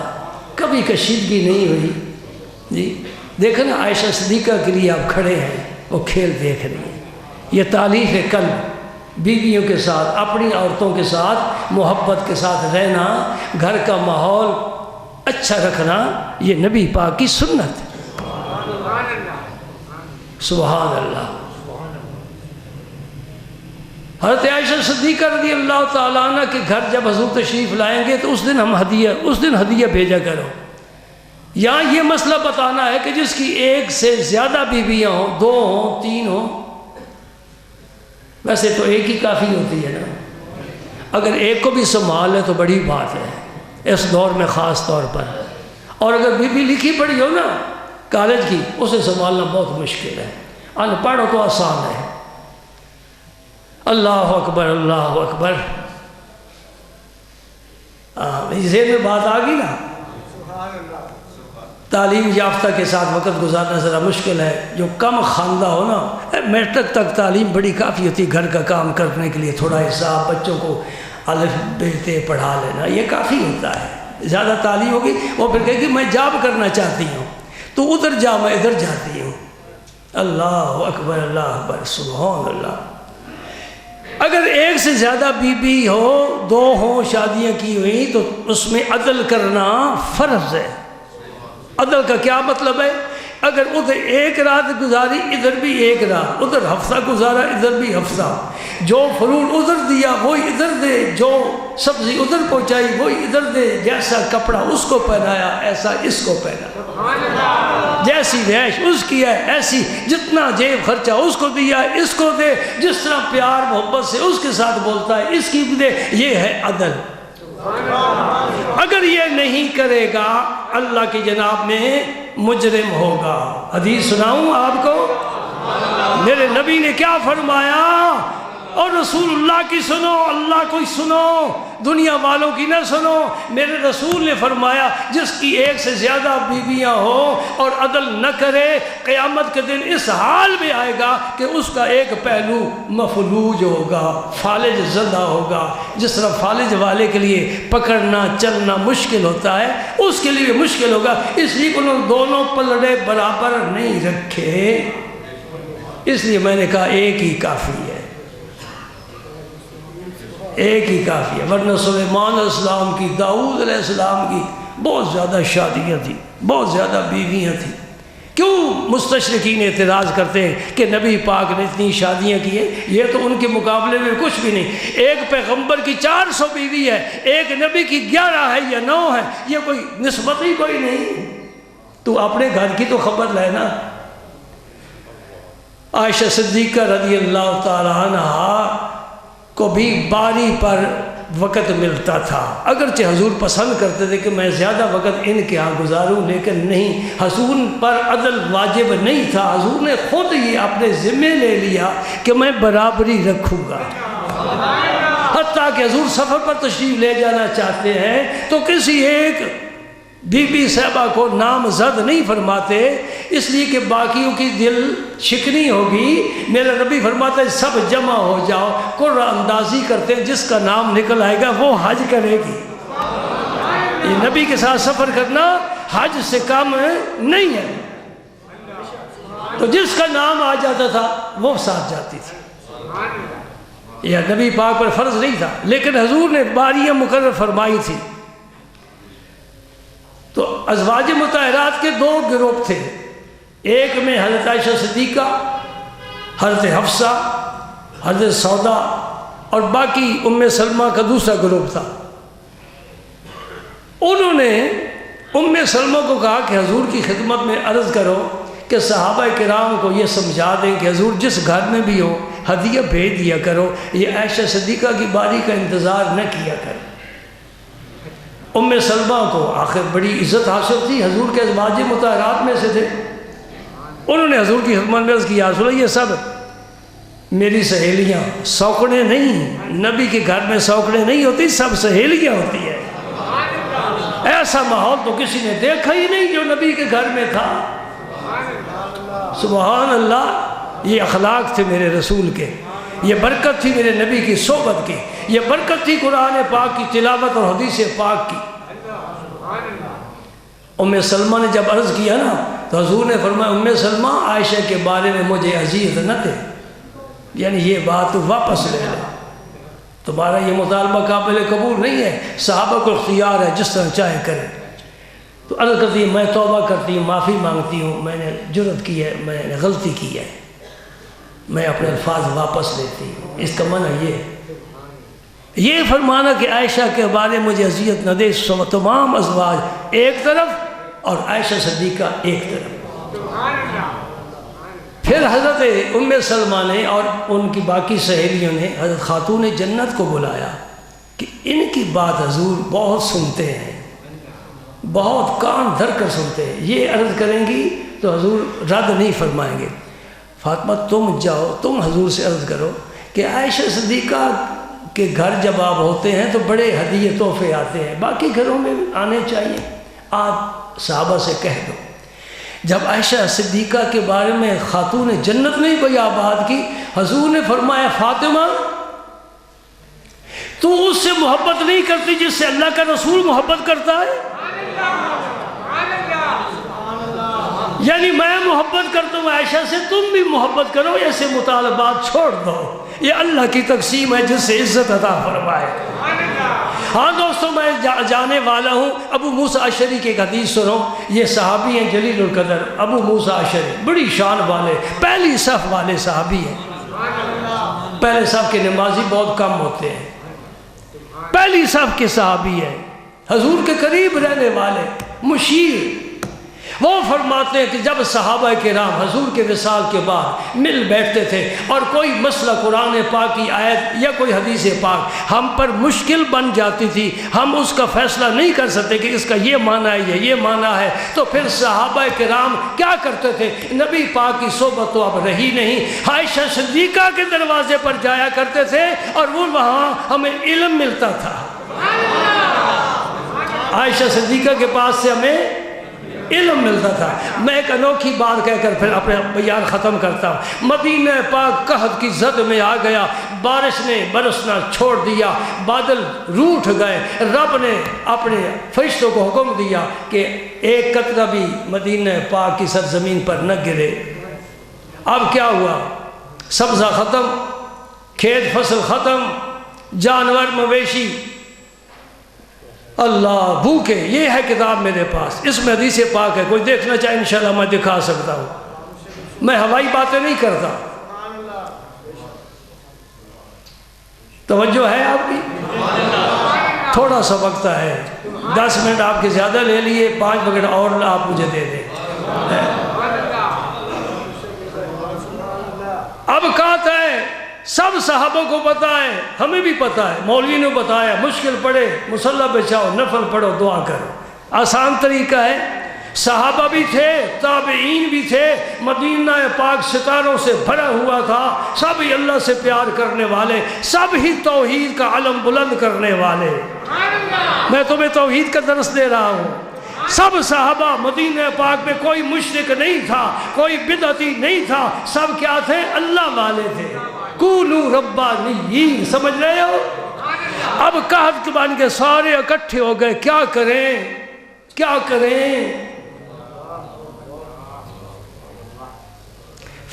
کبھی کشیدگی نہیں ہوئی جی۔ دیکھیں نا عائشہ صدیقہ کے لیے آپ کھڑے ہیں، وہ کھیل دیکھ رہی ہیں۔ یہ تالیف قلب، بیویوں کے ساتھ، اپنی عورتوں کے ساتھ محبت کے ساتھ رہنا، گھر کا ماحول اچھا رکھنا، یہ نبی پاک کی سنت ہے۔ سبحان اللہ۔ حضرت عائشہ صدیقہ رضی اللہ تعالیٰ عنہ کے گھر جب حضور تشریف لائیں گے تو اس دن ہدیہ بھیجا کرو۔ یہاں یہ مسئلہ بتانا ہے کہ جس کی ایک سے زیادہ بیویاں ہوں، دو ہوں، تین ہوں، ویسے تو ایک ہی کافی ہوتی ہے نا، اگر ایک کو بھی سنبھال ہے تو بڑی بات ہے اس دور میں خاص طور پر۔ اور اگر بیوی لکھی پڑھی ہو نا کالج کی، اسے سنبھالنا بہت مشکل ہے، ان پڑھو تو آسان ہے۔ اللہ اکبر اللہ اکبر۔ ذہن میں بات آ گئی نا۔ تعلیم یافتہ کے ساتھ وقت گزارنا ذرا مشکل ہے، جو کم خواندہ ہو نا، میٹرک تک تعلیم بڑی کافی ہوتی ہے گھر کا کام کرنے کے لیے، تھوڑا حساب، بچوں کو الف ب ت پڑھا لینا، یہ کافی ہوتا ہے۔ زیادہ تعلیم ہوگی وہ پھر کہے کہ میں جاب کرنا چاہتی ہوں، تو ادھر جا، میں ادھر جاتی ہوں۔ اللہ اکبر اللہ اکبر، سبحان اللہ۔ اگر ایک سے زیادہ بیوی ہو، دو ہوں شادیاں کی ہوئی، تو اس میں عدل کرنا فرض ہے۔ عدل کا کیا مطلب ہے؟ اگر ادھر ایک رات گزاری ادھر بھی ایک رات، ادھر ہفتہ گزارا ادھر بھی ہفتہ، جو فروٹ ادھر دیا وہی ادھر دے، جو سبزی ادھر پہنچائی وہی ادھر دے، جیسا کپڑا اس کو پہنایا ایسا اس کو پہنا، جیسی رہائش اس کی ہے ایسی، جتنا جیب خرچہ اس کو دیا اس کو دے، جس طرح پیار محبت سے اس کے ساتھ بولتا ہے اس کی بھی دے، یہ ہے عدل۔ اگر یہ نہیں کرے گا اللہ کی جناب میں مجرم ہوگا۔ حدیث سناؤں آپ کو؟ میرے نبی نے کیا فرمایا؟ اور رسول اللہ کی سنو، اللہ کو سنو، دنیا والوں کی نہ سنو۔ میرے رسول نے فرمایا جس کی ایک سے زیادہ بیویاں ہو اور عدل نہ کرے، قیامت کے دن اس حال میں آئے گا کہ اس کا ایک پہلو مفلوج ہوگا، فالج زدہ ہوگا۔ جس طرح فالج والے کے لیے پکڑنا چلنا مشکل ہوتا ہے، اس کے لیے مشکل ہوگا، اس لیے انہوں نے دونوں پلڑے برابر نہیں رکھے، اس لیے میں نے کہا ایک ہی کافی ہے، ایک ہی کافی ہے۔ ورنہ سلیمان علیہ السلام کی، داؤد علیہ السلام کی بہت زیادہ شادیاں تھیں، بہت زیادہ بیویاں تھیں۔ کیوں مستشرقین اعتراض کرتے ہیں کہ نبی پاک نے اتنی شادیاں کی ہیں؟ یہ تو ان کے مقابلے میں کچھ بھی نہیں۔ ایک پیغمبر کی 400 بیوی ہے، ایک نبی کی 11 ہے یا 9 ہے، یہ کوئی نسبت ہی کوئی نہیں۔ تو اپنے گھر کی تو خبر لے نا۔ عائشہ صدیقہ رضی اللہ تعالیٰ عنہ کو بھی باری پر وقت ملتا تھا، اگرچہ حضور پسند کرتے تھے کہ میں زیادہ وقت ان کے ہاں گزاروں، لیکن نہیں، حضور پر عدل واجب نہیں تھا۔ حضور نے خود یہ اپنے ذمے لے لیا کہ میں برابری رکھوں گا۔ حتیٰ کہ حضور سفر پر تشریف لے جانا چاہتے ہیں تو کسی ایک بی بی صاحبہ کو نامزد نہیں فرماتے، اس لیے کہ باقیوں کی دل شکنی ہوگی۔ میرا نبی فرماتا ہے سب جمع ہو جاؤ، قرعہ اندازی کرتے ہیں، جس کا نام نکل آئے گا وہ حج کرے گی۔ یہ نبی کے ساتھ سفر کرنا حج سے کم نہیں ہے. تو جس کا نام آ جاتا تھا وہ ساتھ جاتی تھی. یہ نبی پاک پر فرض نہیں تھا، لیکن حضور نے باریاں مقرر فرمائی تھی. تو ازواج مطہرات کے 2 گروپ تھے. ایک میں حضرت عائشہ صدیقہ، حضرت حفصہ، حضرت سودا، اور باقی ام سلمہ کا دوسرا گروپ تھا. انہوں نے ام سلمہ کو کہا کہ حضور کی خدمت میں عرض کرو کہ صحابہ کرام کو یہ سمجھا دیں کہ حضور جس گھر میں بھی ہو ہدیہ بھیج دیا کرو، یہ عائشہ صدیقہ کی باری کا انتظار نہ کیا کرو. ام سلمہ کو آخر بڑی عزت حاصل تھی، حضور کے ازواج مطہرات میں سے تھے. انہوں نے حضور کی خدمت میں عرض کیا، رسول اللہ یہ سب میری سہیلیاں، سوکڑے نہیں، نبی کے گھر میں سوکڑے نہیں ہوتی، سب سہیلیاں ہوتی ہیں. ایسا ماحول تو کسی نے دیکھا ہی نہیں جو نبی کے گھر میں تھا. سبحان اللہ، یہ اخلاق تھے میرے رسول کے، یہ برکت تھی میرے نبی کی صحبت کی، یہ برکت تھی قرآن پاک کی تلاوت اور حدیث پاک کی. ام سلمہ نے جب عرض کیا نا تو حضور نے فرمایا ام سلمہ عائشہ کے بارے میں مجھے اذیت نہ دے، یعنی یہ بات واپس لے لے، تمہارا یہ مطالبہ قابل قبول نہیں ہے. صحابہ کو اختیار ہے جس طرح چاہے کرے. تو عرض کرتی ہے میں توبہ کرتی ہوں، معافی مانگتی ہوں، میں نے جرت کی ہے، میں نے غلطی کی ہے، میں اپنے الفاظ واپس لیتی ہوں. اس کا معنی یہ فرمانا کہ عائشہ کے بارے مجھے اذیت نہ دے، تمام ازواج ایک طرف اور عائشہ صدیقہ ایک طرف. پھر حضرت ام سلمہ نے اور ان کی باقی سہیلیوں نے حضرت خاتون جنت کو بلایا کہ ان کی بات حضور بہت سنتے ہیں، بہت کان دھر کر سنتے ہیں. یہ عرض کریں گی تو حضور رد نہیں فرمائیں گے. فاطمہ تم جاؤ، تم حضور سے عرض کرو کہ عائشہ صدیقہ کے گھر جب آپ ہوتے ہیں تو بڑے ہدیے تحفے آتے ہیں، باقی گھروں میں آنے چاہیے. آپ صحابہ سے کہہ دو. جب عائشہ صدیقہ کے بارے میں خاتون جنت نے بیان بات کی، حضور نے فرمایا فاطمہ تو اس سے محبت نہیں کرتی جس سے اللہ کا رسول محبت کرتا ہے. یعنی میں محبت کرتا ہوں عائشہ سے، تم بھی محبت کرو، ایسے مطالبات چھوڑ دو. یہ اللہ کی تقسیم ہے جس سے عزت عطا فرمائے. ہاں دوستو، میں جانے والا ہوں ابو موسیٰ اشعری کی ایک حدیث سنو. یہ صحابی ہیں جلیل القدر، ابو موسیٰ اشعری، بڑی شان والے، پہلی صف والے صحابی ہیں. پہلے صف کے نمازی بہت کم ہوتے ہیں، پہلی صف کے صحابی ہیں، حضور کے قریب رہنے والے، مشیر. وہ فرماتے ہیں کہ جب صحابہ کرام حضور کے وصال کے بعد مل بیٹھتے تھے اور کوئی مسئلہ قرآن پاک کی آیت یا کوئی حدیث پاک ہم پر مشکل بن جاتی تھی، ہم اس کا فیصلہ نہیں کر سکتے کہ اس کا یہ معنی ہے یہ معنی ہے، تو پھر صحابہ کرام کیا کرتے تھے؟ نبی پاک کی صحبت تو اب رہی نہیں، عائشہ صدیقہ کے دروازے پر جایا کرتے تھے اور وہ وہاں ہمیں علم ملتا تھا. عائشہ صدیقہ کے پاس سے ہمیں علم ملتا تھا. میں ایک انوکھی بات کہہ کر پھر اپنے بیان ختم کرتا ہوں. مدینہ پاک قحط کی زد میں آ گیا، بارش نے برسنا چھوڑ دیا، بادل روٹھ گئے. رب نے اپنے فرشتوں کو حکم دیا کہ ایک قطرہ بھی مدینہ پاک کی سرزمین پر نہ گرے. اب کیا ہوا؟ سبزہ ختم، کھیت فصل ختم، جانور مویشی اللہ بھوکے. یہ ہے کتاب میرے پاس، اس میں حدیث پاک ہے، کوئی دیکھنا چاہے انشاءاللہ میں دکھا سکتا ہوں. میں ہوائی باتیں نہیں کرتا. توجہ ہے آپ کی؟ تھوڑا سا وقت ہے، 10 منٹ آپ کے زیادہ لے لیے، 5 منٹ اور آپ مجھے دے دیں. اب کہتا ہے سب صحابوں کو پتا ہے، ہمیں بھی پتا ہے، مولوی نے بتایا مشکل پڑے مصلی بچاؤ، نفل پڑھو، دعا کرو. آسان طریقہ ہے. صحابہ بھی تھے، تابعین بھی تھے، مدینہ پاک ستاروں سے بھرا ہوا تھا، سب ہی اللہ سے پیار کرنے والے، سب ہی توحید کا علم بلند کرنے والے. میں تمہیں توحید کا درس دے رہا ہوں. سب صحابہ مدینہ پاک میں کوئی مشرک نہیں تھا، کوئی بدعتی نہیں تھا، سب کیا تھے؟ اللہ والے تھے. کونوا ربانیین، سمجھ رہے ہو؟ اب کہف بن کے سارے اکٹھے ہو گئے، کیا کریں کیا کریں؟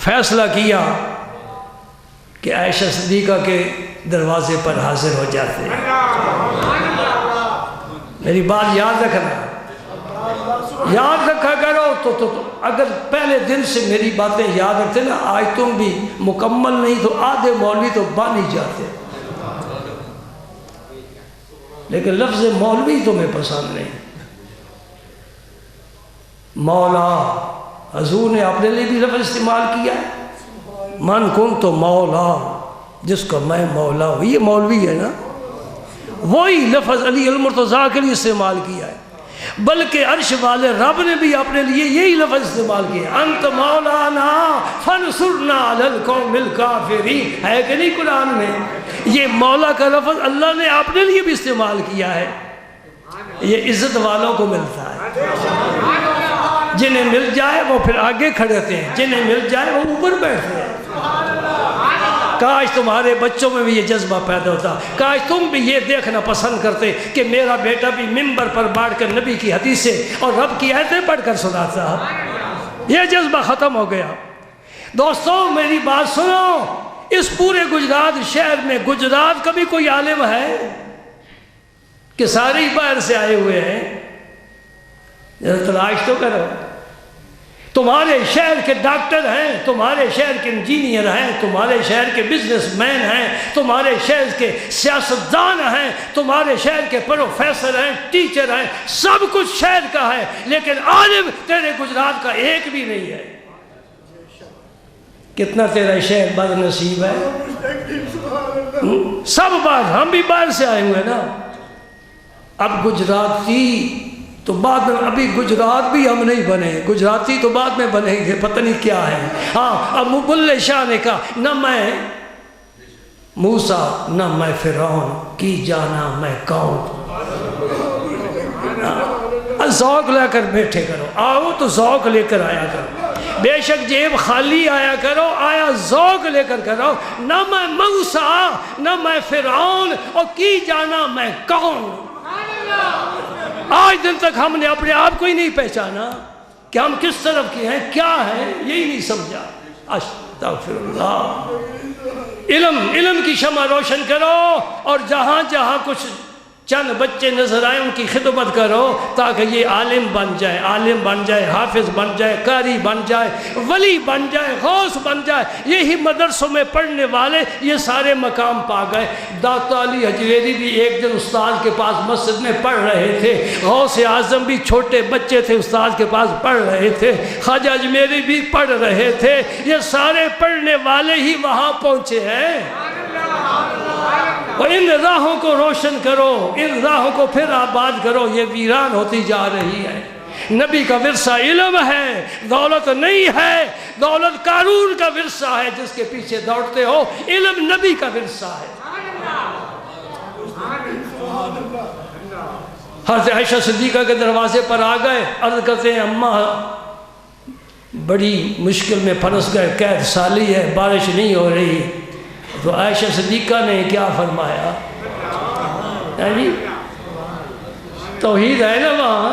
فیصلہ کیا کہ عائشہ صدیقہ کے دروازے پر حاضر ہو جاتے ہیں۔ میری بات یاد رکھنا، یاد رکھا کرو تو اگر پہلے دن سے میری باتیں یاد رکھتے نا، آج تم بھی مکمل نہیں تو آدھے مولوی تو بن ہی جاتے، لیکن لفظ مولوی تمہیں پسند نہیں۔ مولا، حضور نے اپنے لیے بھی لفظ استعمال کیا ہے، من کن تو مولا، جس کو میں مولا ہوں، یہ مولوی ہے نا، وہی لفظ علی المرتضیٰ کے لیے استعمال کیا ہے۔ بلکہ عرش والے رب نے بھی اپنے لیے یہی لفظ استعمال کیا، انت مولانا فانصرنا علی القوم الکافرین، ہے کہ نہیں قرآن میں؟ یہ مولا کا لفظ اللہ نے اپنے لیے بھی استعمال کیا ہے۔ یہ عزت والوں کو ملتا ہے، جنہیں مل جائے وہ پھر آگے کھڑے ہوتے ہیں، جنہیں مل جائے وہ اوپر بیٹھتے ہیں۔ کاش تمہارے بچوں میں بھی یہ جذبہ پیدا ہوتا، کاش تم بھی یہ دیکھنا پسند کرتے کہ میرا بیٹا بھی منبر پر بیٹھ کر نبی کی حدیثیں اور رب کی آیتیں پڑھ کر سناتا۔ یہ جذبہ ختم ہو گیا۔ دوستوں میری بات سنو، اس پورے گجرات شہر میں گجرات کا بھی کوئی عالم ہے کہ سارے ہی باہر سے آئے ہوئے ہیں؟ ذرا تلاش تو کرو۔ تمہارے شہر کے ڈاکٹر ہیں، تمہارے شہر کے انجینئر ہیں، تمہارے شہر کے بزنس مین ہیں، تمہارے شہر کے سیاستدان ہیں، تمہارے شہر کے پروفیسر ہیں، ٹیچر ہیں، سب کچھ شہر کا ہے، لیکن عالم تیرے گجرات کا ایک بھی نہیں ہے۔ کتنا تیرا شہر بد نصیب ہے۔ سب بات، ہم بھی باہر سے آئے ہوئے نا، اب گجراتی تو بعد میں، ابھی گجرات بھی ہم نہیں بنے، گجراتی تو بعد میں بنیں گے، پتہ نہیں کیا ہے۔ ہاں، اب مبلغ شاہ نے کہا نہ میں موسیٰ نہ میں فرعون کی جانا میں کون۔ ذوق لے کر بیٹھے کرو، آؤ تو ذوق لے کر آیا کرو، بے شک جیب خالی آیا کرو، آیا ذوق لے کر کرو۔ نہ میں موسیٰ نہ میں فرعون اور کی جانا میں کون۔ آج دن تک ہم نے اپنے آپ کو ہی نہیں پہچانا کہ ہم کس طرف کے ہیں، کیا ہیں، یہی نہیں سمجھا۔ استغفر اللہ۔ علم کی شمع روشن کرو، اور جہاں جہاں کچھ چند بچے نظر آئے ان کی خدمت کرو، تاکہ یہ عالم بن جائے، عالم بن جائے، حافظ بن جائے، قاری بن جائے، ولی بن جائے، غوث بن جائے۔ یہی مدرسوں میں پڑھنے والے یہ سارے مقام پا گئے۔ داتا علی حجویری بھی ایک دن استاد کے پاس مسجد میں پڑھ رہے تھے، غوث اعظم بھی چھوٹے بچے تھے استاد کے پاس پڑھ رہے تھے، خواجہ اجمیری بھی پڑھ رہے تھے، یہ سارے پڑھنے والے ہی وہاں پہنچے ہیں۔ اور ان راہوں کو روشن کرو، ان راہوں کو پھر آباد کرو، یہ ویران ہوتی جا رہی ہے۔ نبی کا ورثہ علم ہے، دولت نہیں ہے۔ دولت قارون کا ورثہ ہے جس کے پیچھے دوڑتے ہو، علم نبی کا ورثہ ہے۔ حضرت عائشہ صدیقہ کے دروازے پر آ گئے، عرض کرتے ہیں اماں بڑی مشکل میں پھنس گئے، قید سالی ہے، بارش نہیں ہو رہی۔ تو عائشہ صدیقہ نے کیا فرمایا؟ جی توحید ہے نا وہاں،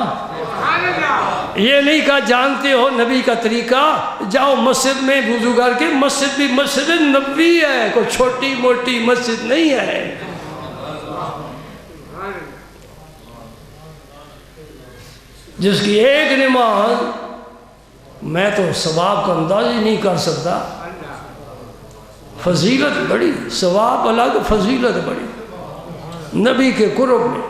یہ نہیں کہا جانتے ہو نبی کا طریقہ، جاؤ مسجد میں وضو کر کے، مسجد بھی مسجد نبوی ہے، کوئی چھوٹی موٹی مسجد نہیں ہے۔ جس کی ایک نماز میں تو ثواب کا انداز ہی نہیں کر سکتا، فضیلت بڑی، ثواب الگ، فضیلت بڑی نبی کے قرب میں۔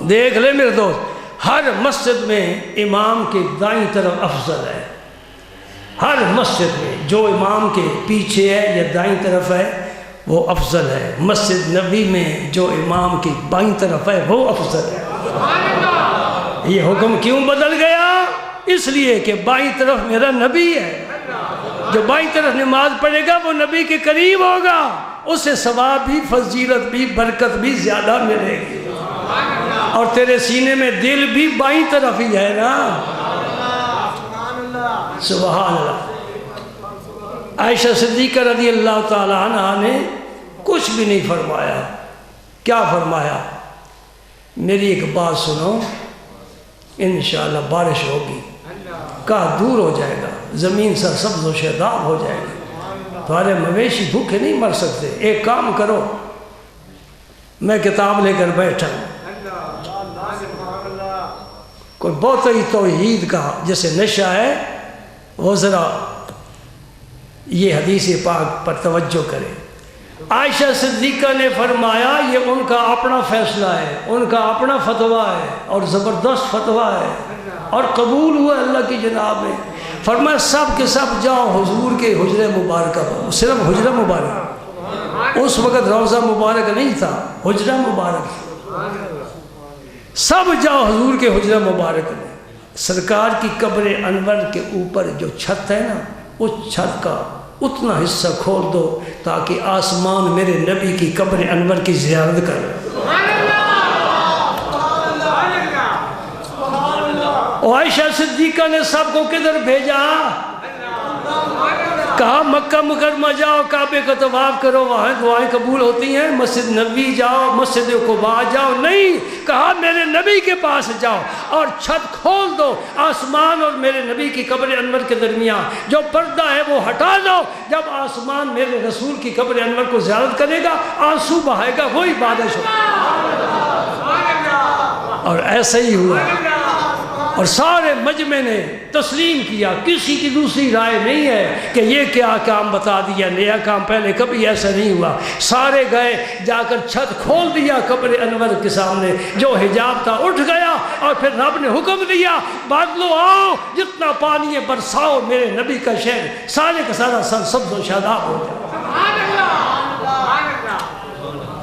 دیکھ لے میرے دوست، ہر مسجد میں امام کے دائیں طرف افضل ہے، ہر مسجد میں جو امام کے پیچھے ہے یا دائیں طرف ہے وہ افضل ہے۔ مسجد نبی میں جو امام کی بائیں طرف ہے وہ افضل ہے۔ یہ حکم کیوں بدل گیا؟ اس لیے کہ بائیں طرف میرا نبی ہے، جو بائیں طرف نماز پڑھے گا وہ نبی کے قریب ہوگا، اسے ثواب بھی، فضیلت بھی، برکت بھی زیادہ ملے گی۔ اور تیرے سینے میں دل بھی بائیں طرف ہی ہے نا۔ سبحان اللہ۔ عائشہ صدیقہ رضی اللہ تعالی عنہ نے کچھ بھی نہیں فرمایا. کیا فرمایا؟ میری ایک بات سنو، انشاءاللہ بارش ہوگی، کہا دور ہو جائے گا، زمین سرسبز و شاداب ہو جائے گی، تمہارے مویشی بھوکے نہیں مر سکتے. ایک کام کرو، میں کتاب لے کر بیٹھا ہوں، کوئی بہت ہی توحید کا جیسے نشہ ہے وہ ذرا یہ حدیث پاک پر توجہ کرے. عائشہ صدیقہ نے فرمایا یہ ان کا اپنا فیصلہ ہے، ان کا اپنا فتویٰ ہے، اور زبردست فتویٰ ہے اور قبول ہوا اللہ کی جناب میں. فرمایا سب کے سب جاؤ حضور کے حجرہ مبارکہ پر. صرف حجرہ مبارک، اس وقت روضہ مبارک نہیں تھا، حجرہ مبارک تھا. سب جاؤ حضور کے حجرہ مبارک میں. سرکار کی قبر انور کے اوپر جو چھت ہے نا، اس چھت کا اتنا حصہ کھول دو تاکہ آسمان میرے نبی کی قبر انور کی زیارت کرے. عائشہ صدیقہ نے سب کو کدھر بھیجا؟ کہا مکہ مکرمہ جاؤ، کعبے کا طواف کرو، وہاں دعائیں قبول ہوتی ہیں. مسجد نبوی جاؤ، مسجد قباء جاؤ. نہیں، کہا میرے نبی کے پاس جاؤ اور چھت کھول دو، آسمان اور میرے نبی کی قبر انور کے درمیان جو پردہ ہے وہ ہٹا دو. جب آسمان میرے رسول کی قبر انور کو زیارت کرے گا، آنسو بہائے گا، وہی بارش ہوگی. اور ایسا ہی ہوا، اور سارے مجمع نے تسلیم کیا. کسی کی دوسری رائے نہیں ہے کہ یہ کیا کام بتا دیا، نیا کام، پہلے کبھی ایسا نہیں ہوا. سارے گئے، جا کر چھت کھول دیا قبر انور کے سامنے، جو حجاب تھا اٹھ گیا، اور پھر رب نے حکم دیا بادلو آؤ، جتنا پانی ہے برساؤ، میرے نبی کا شہر سارے کا سارا سرسبز و شاداب ہو جائے.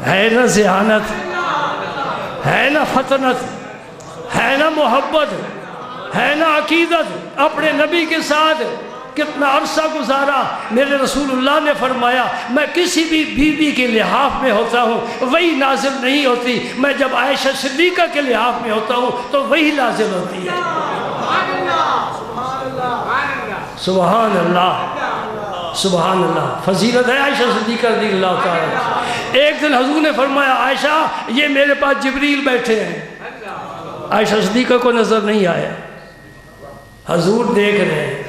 ہے نا ذہانت، ہے نا فطنت، ہے نا محبت، ہے نا عقیدت اپنے نبی کے ساتھ. کتنا عرصہ گزارا. میرے رسول اللہ نے فرمایا میں کسی بھی بیوی کے لحاف میں ہوتا ہوں وہی نازل نہیں ہوتی، میں جب عائشہ صدیقہ کے لحاف میں ہوتا ہوں تو وہی نازل ہوتی ہے. سبحان اللہ، سبحان اللہ. فضیلت ہے عائشہ صدیقہ رضی اللہ تعالیٰ. ایک دن حضور نے فرمایا عائشہ یہ میرے پاس جبریل بیٹھے ہیں. عائشہ صدیقہ کو نظر نہیں آیا. حضور دیکھ رہے ہیں،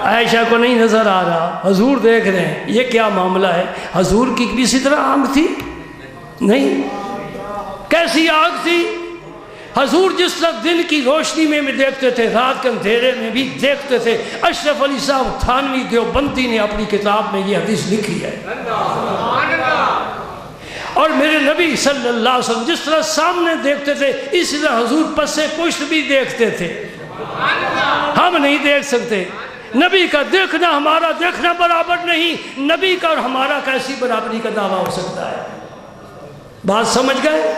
عائشہ کو نہیں نظر آ رہا. حضور دیکھ رہے ہیں یہ کیا معاملہ ہے. حضور کی کسی طرح آنکھ تھی نہیں. کیسی آنکھ تھی؟ حضور جس طرح دن کی روشنی میں دیکھتے تھے، رات کے اندھیرے میں بھی دیکھتے تھے. اشرف علی صاحب تھانوی دیوبندی نے اپنی کتاب میں یہ حدیث لکھی ہے. اور میرے نبی صلی اللہ علیہ وسلم جس طرح سامنے دیکھتے تھے، اسی طرح حضور پس پشت بھی دیکھتے تھے. ہم نہیں دیکھ سکتے. نبی کا دیکھنا ہمارا دیکھنا برابر نہیں. نبی کا اور ہمارا کیسی برابری کا دعویٰ ہو سکتا ہے؟ بات سمجھ گئے؟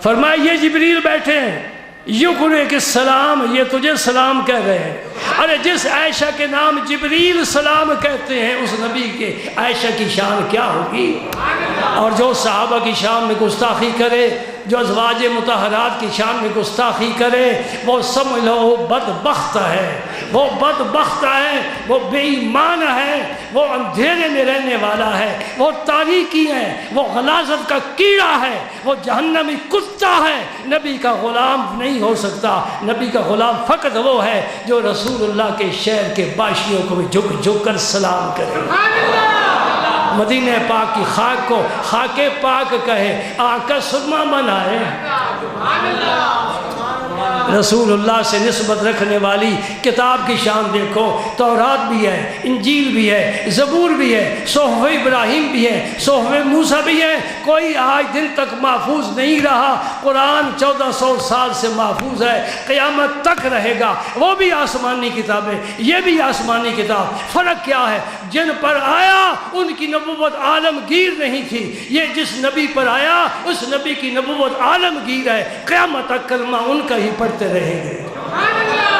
فرمایا یہ جبریل بیٹھے ہیں، یقرئک السلام، یہ تجھے سلام کہہ رہے ہیں. ارے جس عائشہ کے نام جبریل سلام کہتے ہیں اس نبی کے عائشہ کی شان کیا ہوگی؟ اور جو صحابہ کی شان میں گستاخی کرے، جو ازواج مطہرات کی شان میں گستاخی کرے، وہ سمجھ لو وہ بدبخت ہے، وہ بدبخت ہے، وہ بے ایمان ہے، وہ اندھیرے میں رہنے والا ہے، وہ تاریکی ہے، وہ غلاظت کا کیڑا ہے، وہ جہنمی کتا ہے. نبی کا غلام نہیں ہو سکتا. نبی کا غلام فقط وہ ہے جو رسول اللہ کے شہر کے باشیوں کو بھی جھک جھک کر سلام کرے. مدینہ پاک کی خاک کو خاک پاک کہے، آقا سرما منائے. رسول اللہ سے نسبت رکھنے والی کتاب کی شان دیکھو. تورات بھی ہے، انجیل بھی ہے، زبور بھی ہے، صحف ابراہیم بھی ہے، صحف موسیٰ بھی ہے. کوئی آج دن تک محفوظ نہیں رہا. قرآن 1400 سال سے محفوظ ہے، قیامت تک رہے گا. وہ بھی آسمانی کتابیں، یہ بھی آسمانی کتاب. فرق کیا ہے؟ جن پر آیا ان کی نبوت عالمگیر نہیں تھی. یہ جس نبی پر آیا اس نبی کی نبوت عالمگیر ہے. قیامت تک کلمہ ان کا ہی پڑھتے رہیں گے،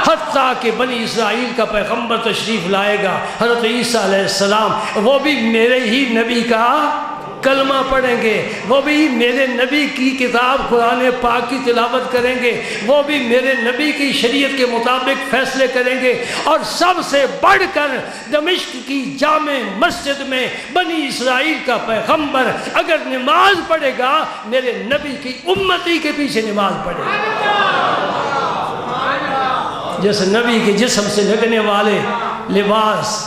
حتیٰ کہ بنی اسرائیل کا پیغمبر تشریف لائے گا حضرت عیسیٰ علیہ السلام، وہ بھی میرے ہی نبی کا کلمہ پڑھیں گے، وہ بھی میرے نبی کی کتاب قرآن پاک کی تلاوت کریں گے، وہ بھی میرے نبی کی شریعت کے مطابق فیصلے کریں گے، اور سب سے بڑھ کر دمشق کی جامع مسجد میں بنی اسرائیل کا پیغمبر اگر نماز پڑھے گا میرے نبی کی امتی کے پیچھے نماز پڑھے گا۔ جس نبی کے جسم سے لگنے والے لباس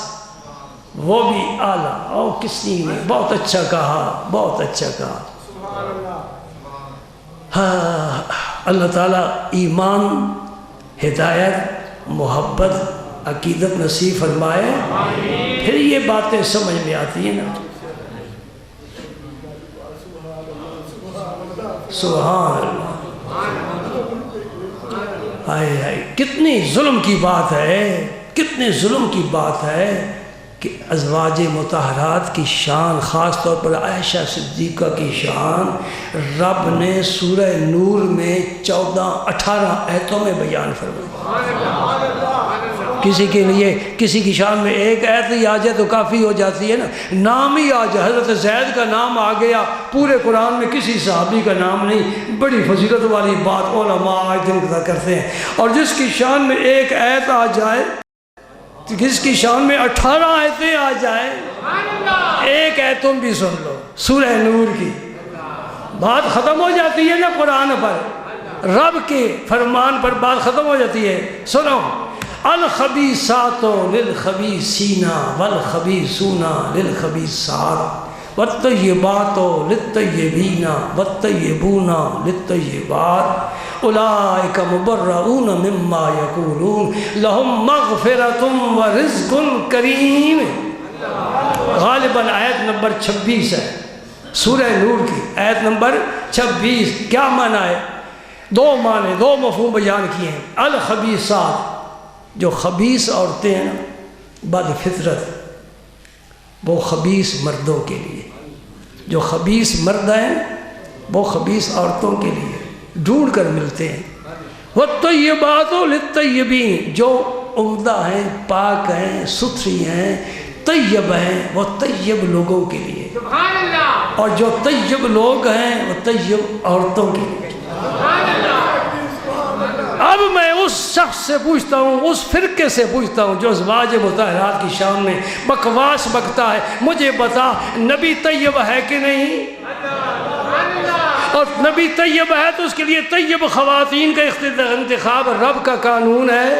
وہ بھی اعلیٰ، اور کسی نے بہت اچھا کہا، بہت اچھا کہا۔ ہاں اللہ تعالیٰ ایمان، ہدایت، محبت، عقیدت نصیب فرمائے، پھر یہ باتیں سمجھ میں آتی ہیں نا۔ سبحان اللہ، ہائے ہائے کتنی ظلم کی بات ہے، کتنے ظلم کی بات ہے کہ ازواج مطہرات کی شان، خاص طور پر عائشہ صدیقہ کی شان رب نے سورہ نور میں 14-18 آیتوں میں بیان فرمائی۔ کسی کے لیے کسی کی شان میں ایک آیت ہی آ جائے تو کافی ہو جاتی ہے نا، نام ہی آ جائے، حضرت زید کا نام آ گیا، پورے قرآن میں کسی صحابی کا نام نہیں، بڑی فضیلت والی بات علماء آج دن کرتے ہیں۔ اور جس کی شان میں ایک آیت آ جائے، جس کی شان میں 18 آیتیں آ جائیں، ایک آیت تم بھی سن لو سورہ نور کی، بات ختم ہو جاتی ہے نا قرآن پر، رب کے فرمان پر بات ختم ہو جاتی ہے۔ سنو، الخبیثات للخبیثین والخبیثون للخبیثات والطیبات للطیبین والطیبون للطیبات اولئک مبرؤون مما یقولون لہم مغفرۃ ورزق کریم۔ غالباً آیت نمبر 26 ہے سورہ نور کی، آیت نمبر 26۔ کیا معنی ہے؟ دو معنی، دو مفہوم بیان کیے ہیں۔ الخبیثات، جو خبیث عورتیں ہیں نا، بد فطرت، وہ خبیث مردوں کے لیے، جو خبیث مرد ہیں وہ خبیث عورتوں کے لیے ڈھونڈ کر ملتے ہیں۔ والطیبات للطیبین، جو عمدہ ہیں، پاک ہیں، ستھری ہیں، طیب ہیں، وہ طیب لوگوں کے لیے، اور جو طیب لوگ ہیں وہ طیب عورتوں کے لیے۔ اب میں اس شخص سے پوچھتا ہوں، اس فرقے سے پوچھتا ہوں جو ازواج مطہرات کی شان میں بکواس بکتا ہے، مجھے بتا نبی طیب ہے کہ نہیں؟ اور نبی طیب ہے تو اس کے لیے طیب خواتین کا انتخاب رب کا قانون ہے،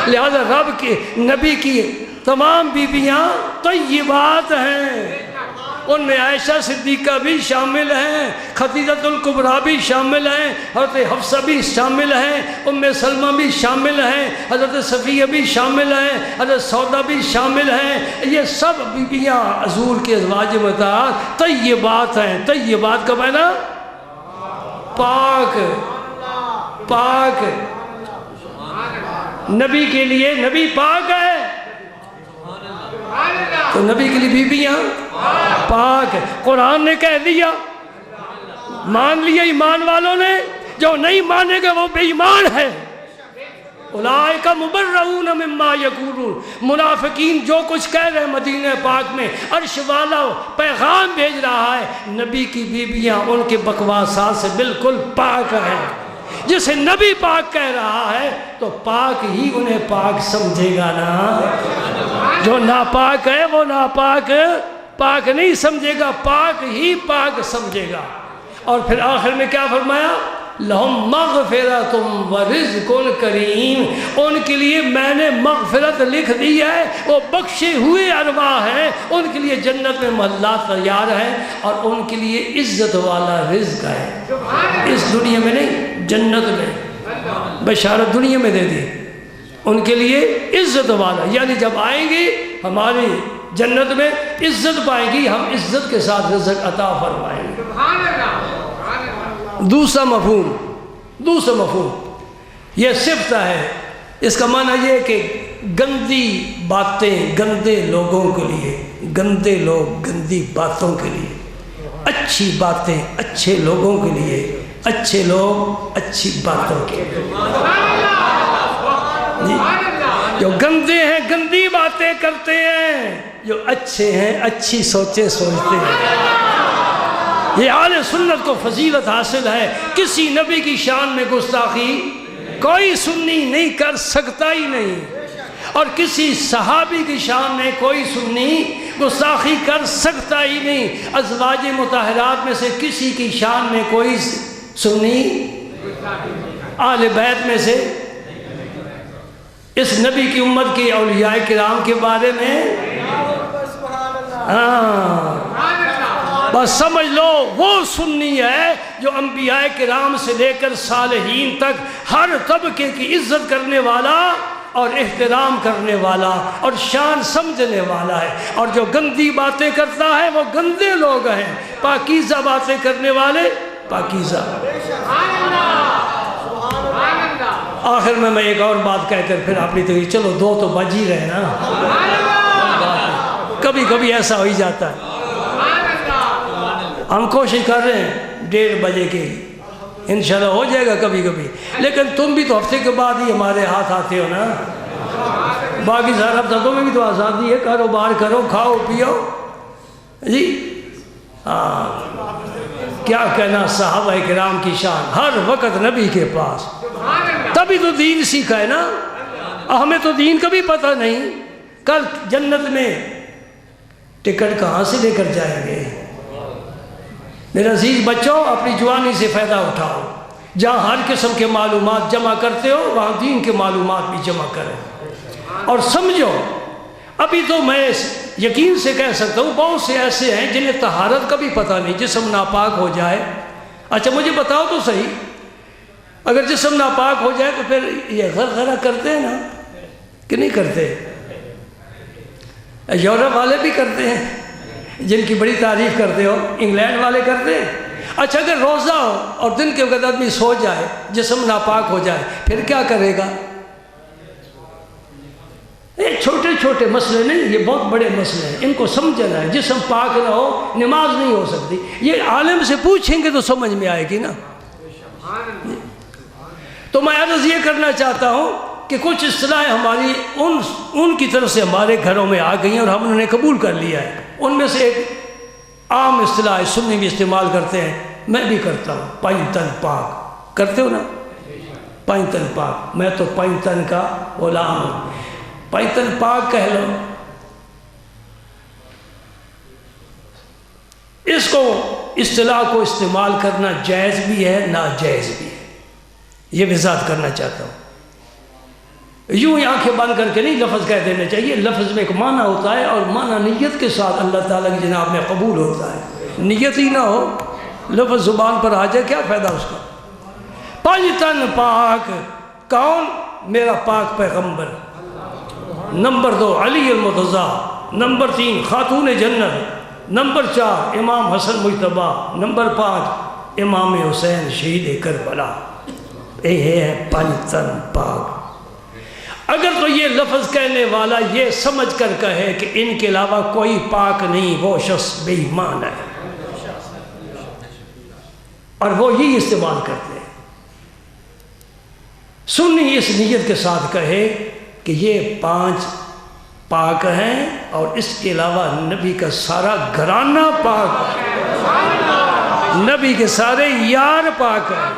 لہذا رب کے نبی کی تمام بیویاں طیبات ہیں، ان میں عائشہ صدیقہ بھی شامل ہیں، خدیجۃ الکبریٰ بھی شامل ہیں، حضرت حفصہ بھی شامل ہیں، ام سلمہ بھی شامل ہیں، حضرت صفیہ بھی شامل ہیں، حضرت سودا بھی شامل ہیں۔ یہ سب بیویاں حضور کے ازواج مطہرات طیبات ہیں۔ طیبات کا معنی پاک، پاک، نبی کے لیے نبی پاک ہے تو نبی کے لیے بیویاں پاک ہے۔ قرآن نے کہہ دیا، مان لیا ایمان والوں نے، جو نہیں مانے گا وہ بے ایمان ہے۔ اولئک مبرؤون مما یقولون، منافقین جو کچھ کہہ رہے ہیں مدینہ پاک میں، عرش والا پیغام بھیج رہا ہے، نبی کی بیویاں ان کے بکواسات سے بالکل پاک ہیں۔ جسے نبی پاک کہہ رہا ہے تو پاک ہی انہیں پاک سمجھے گا نا، جو ناپاک ہے وہ ناپاک پاک نہیں سمجھے گا، پاک ہی پاک سمجھے گا۔ اور پھر آخر میں کیا فرمایا؟ لہم مغفرۃ ورزق کریم، ان کے لیے میں نے مغفرت لکھ دی ہے، وہ بخشے ہوئے ارواح ہیں، ان کے لیے جنت میں محلات تیار ہیں، اور ان کے لیے عزت والا رزق ہے، اس دنیا میں نہیں، جنت میں۔ بشارت دنیا میں دے دی، ان کے لیے عزت والا، یعنی جب آئیں گی ہماری جنت میں عزت پائیں گی، ہم عزت کے ساتھ رزق عطا فرمائیں گے۔ دوسرا مفہوم یہ صفت ہے، اس کا معنی یہ ہے کہ گندی باتیں گندے لوگوں کے لیے، گندے لوگ گندی باتوں کے لیے، اچھی باتیں اچھے لوگوں کے لیے، اچھے لوگ اچھی باتوں کے لیے۔ جو گندے ہیں گندی باتیں کرتے ہیں، جو اچھے ہیں اچھی سوچیں سوچتے ہیں۔ یہ اہل سنت کو فضیلت حاصل ہے، کسی نبی کی شان میں گستاخی کوئی سنی نہیں کر سکتا ہی نہیں، اور کسی صحابی کی شان میں کوئی سنی گستاخی کر سکتا ہی نہیں۔ ازواج مطہرات میں سے کسی کی شان میں کوئی سنی، اہل بیت میں سے، اس نبی کی امت کے اولیاء کرام کے بارے میں بس سمجھ لو وہ سنی ہے جو انبیاء کرام سے لے کر صالحین تک ہر طبقے کی عزت کرنے والا اور احترام کرنے والا اور شان سمجھنے والا ہے، اور جو گندی باتیں کرتا ہے وہ گندے لوگ ہیں، پاکیزہ باتیں کرنے والے پاکیزہ۔ آخر میں ایک اور بات کہہ کر پھر اپنی تو چلو دو تو بج ہی رہے نا، کبھی کبھی ایسا ہو ہی جاتا ہے۔ ہم کوشش کر رہے ہیں 1:30 بجے کی، انشاءاللہ ہو جائے گا کبھی کبھی، لیکن تم بھی تو ہفتے کے بعد ہی ہمارے ہاتھ آتے ہو نا۔ باقی سارا ہفتوں میں بھی تو آزادی ہے، کاروبار کرو، کھاؤ پیو جی۔ کیا کہنا صحابہ کرام کی شان، ہر وقت نبی کے پاس، تبھی تو دین سیکھا ہے نا۔ ہمیں تو دین کا بھی پتہ نہیں، کل جنت میں ٹکٹ کہاں سے لے کر جائیں گے؟ میرے عزیز بچوں، اپنی جوانی سے فائدہ اٹھاؤ، جہاں ہر قسم کے معلومات جمع کرتے ہو وہاں دین کے معلومات بھی جمع کرو، اور سمجھو ابھی تو میں یقین سے کہہ سکتا ہوں بہت سے ایسے ہیں جنہیں طہارت کا بھی پتہ نہیں، جسم ناپاک ہو جائے۔ اچھا مجھے بتاؤ تو صحیح، اگر جسم ناپاک ہو جائے تو پھر یہ غرغرہ کرتے ہیں نا کہ نہیں کرتے؟ یورپ والے بھی کرتے ہیں، جن کی بڑی تعریف کرتے ہو، انگلینڈ والے کرتے ہیں۔ اچھا اگر روزہ ہو اور دن کے وقت آدمی سو جائے، جسم ناپاک ہو جائے، پھر کیا کرے گا؟ یہ چھوٹے چھوٹے مسئلے نہیں، یہ بہت بڑے مسئلے ہیں، ان کو سمجھنا ہے۔ جسم پاک نہ ہو نماز نہیں ہو سکتی، یہ عالم سے پوچھیں گے تو سمجھ میں آئے گی نا۔ تو میں عرض یہ کرنا چاہتا ہوں کہ کچھ اصطلاحیں ہماری ان کی طرف سے ہمارے گھروں میں آ گئی ہیں اور ہم انہیں قبول کر لیا ہے۔ ان میں سے ایک عام اصطلاح سنی بھی استعمال کرتے ہیں، میں بھی کرتا ہوں، پنج تن پاک، کرتے ہو نا؟ پنج تن پاک، میں تو پنج تن کا غلام ہوں، پنج تن پاک کہہ لو۔ اس کو اصطلاح کو استعمال کرنا جائز بھی ہے ناجائز بھی ہے، یہ وضاحت کرنا چاہتا ہوں۔ یوں ہی آنکھیں بند کر کے نہیں لفظ کہہ دینے چاہیے، لفظ میں ایک معنی ہوتا ہے اور معنی نیت کے ساتھ اللہ تعالیٰ کی جناب میں قبول ہوتا ہے۔ نیت ہی نہ ہو، لفظ زبان پر آ جائے، کیا فائدہ اس کا؟ پنج تن پاک کون؟ میرا پاک پیغمبر، نمبر 2 علی المرتضیٰ، نمبر 3 خاتون جنت، نمبر 4 امام حسن مجتبیٰ، نمبر 5 امام حسین شہید کربلا۔ یہ ہے پنج تن پاک۔ اگر تو یہ لفظ کہنے والا یہ سمجھ کر کہے کہ ان کے علاوہ کوئی پاک نہیں، وہ شخص بے ایمان ہے، اور وہ یہی استعمال کرتے ہیں۔ سنی اس نیت کے ساتھ کہے کہ یہ 5 پاک ہیں اور اس کے علاوہ نبی کا سارا گھرانہ پاک ہے، نبی کے سارے یار پاک ہیں،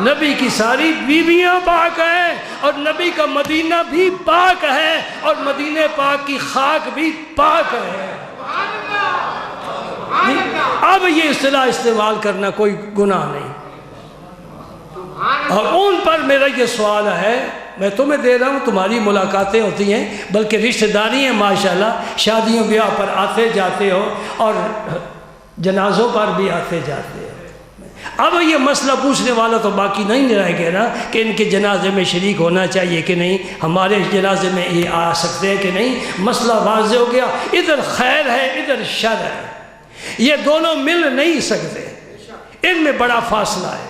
نبی کی ساری بیویاں پاک ہیں، اور نبی کا مدینہ بھی پاک ہے، اور مدینہ پاک کی خاک بھی پاک ہے۔ اب یہ اصطلاح استعمال کرنا کوئی گناہ نہیں۔ اور ان پر میرا یہ سوال ہے، میں تمہیں دے رہا ہوں، تمہاری ملاقاتیں ہوتی ہیں، بلکہ رشتہ داری ہیں ماشاءاللہ، شادیوں بیاہ پر آتے جاتے ہو اور جنازوں پر بھی آتے جاتے ہو۔ اب یہ مسئلہ پوچھنے والا تو باقی نہیں رہ گیا نا کہ ان کے جنازے میں شریک ہونا چاہیے کہ نہیں، ہمارے جنازے میں یہ آ سکتے ہیں کہ نہیں۔ مسئلہ واضح ہو گیا، ادھر خیر ہے ادھر شر ہے، یہ دونوں مل نہیں سکتے، ان میں بڑا فاصلہ ہے۔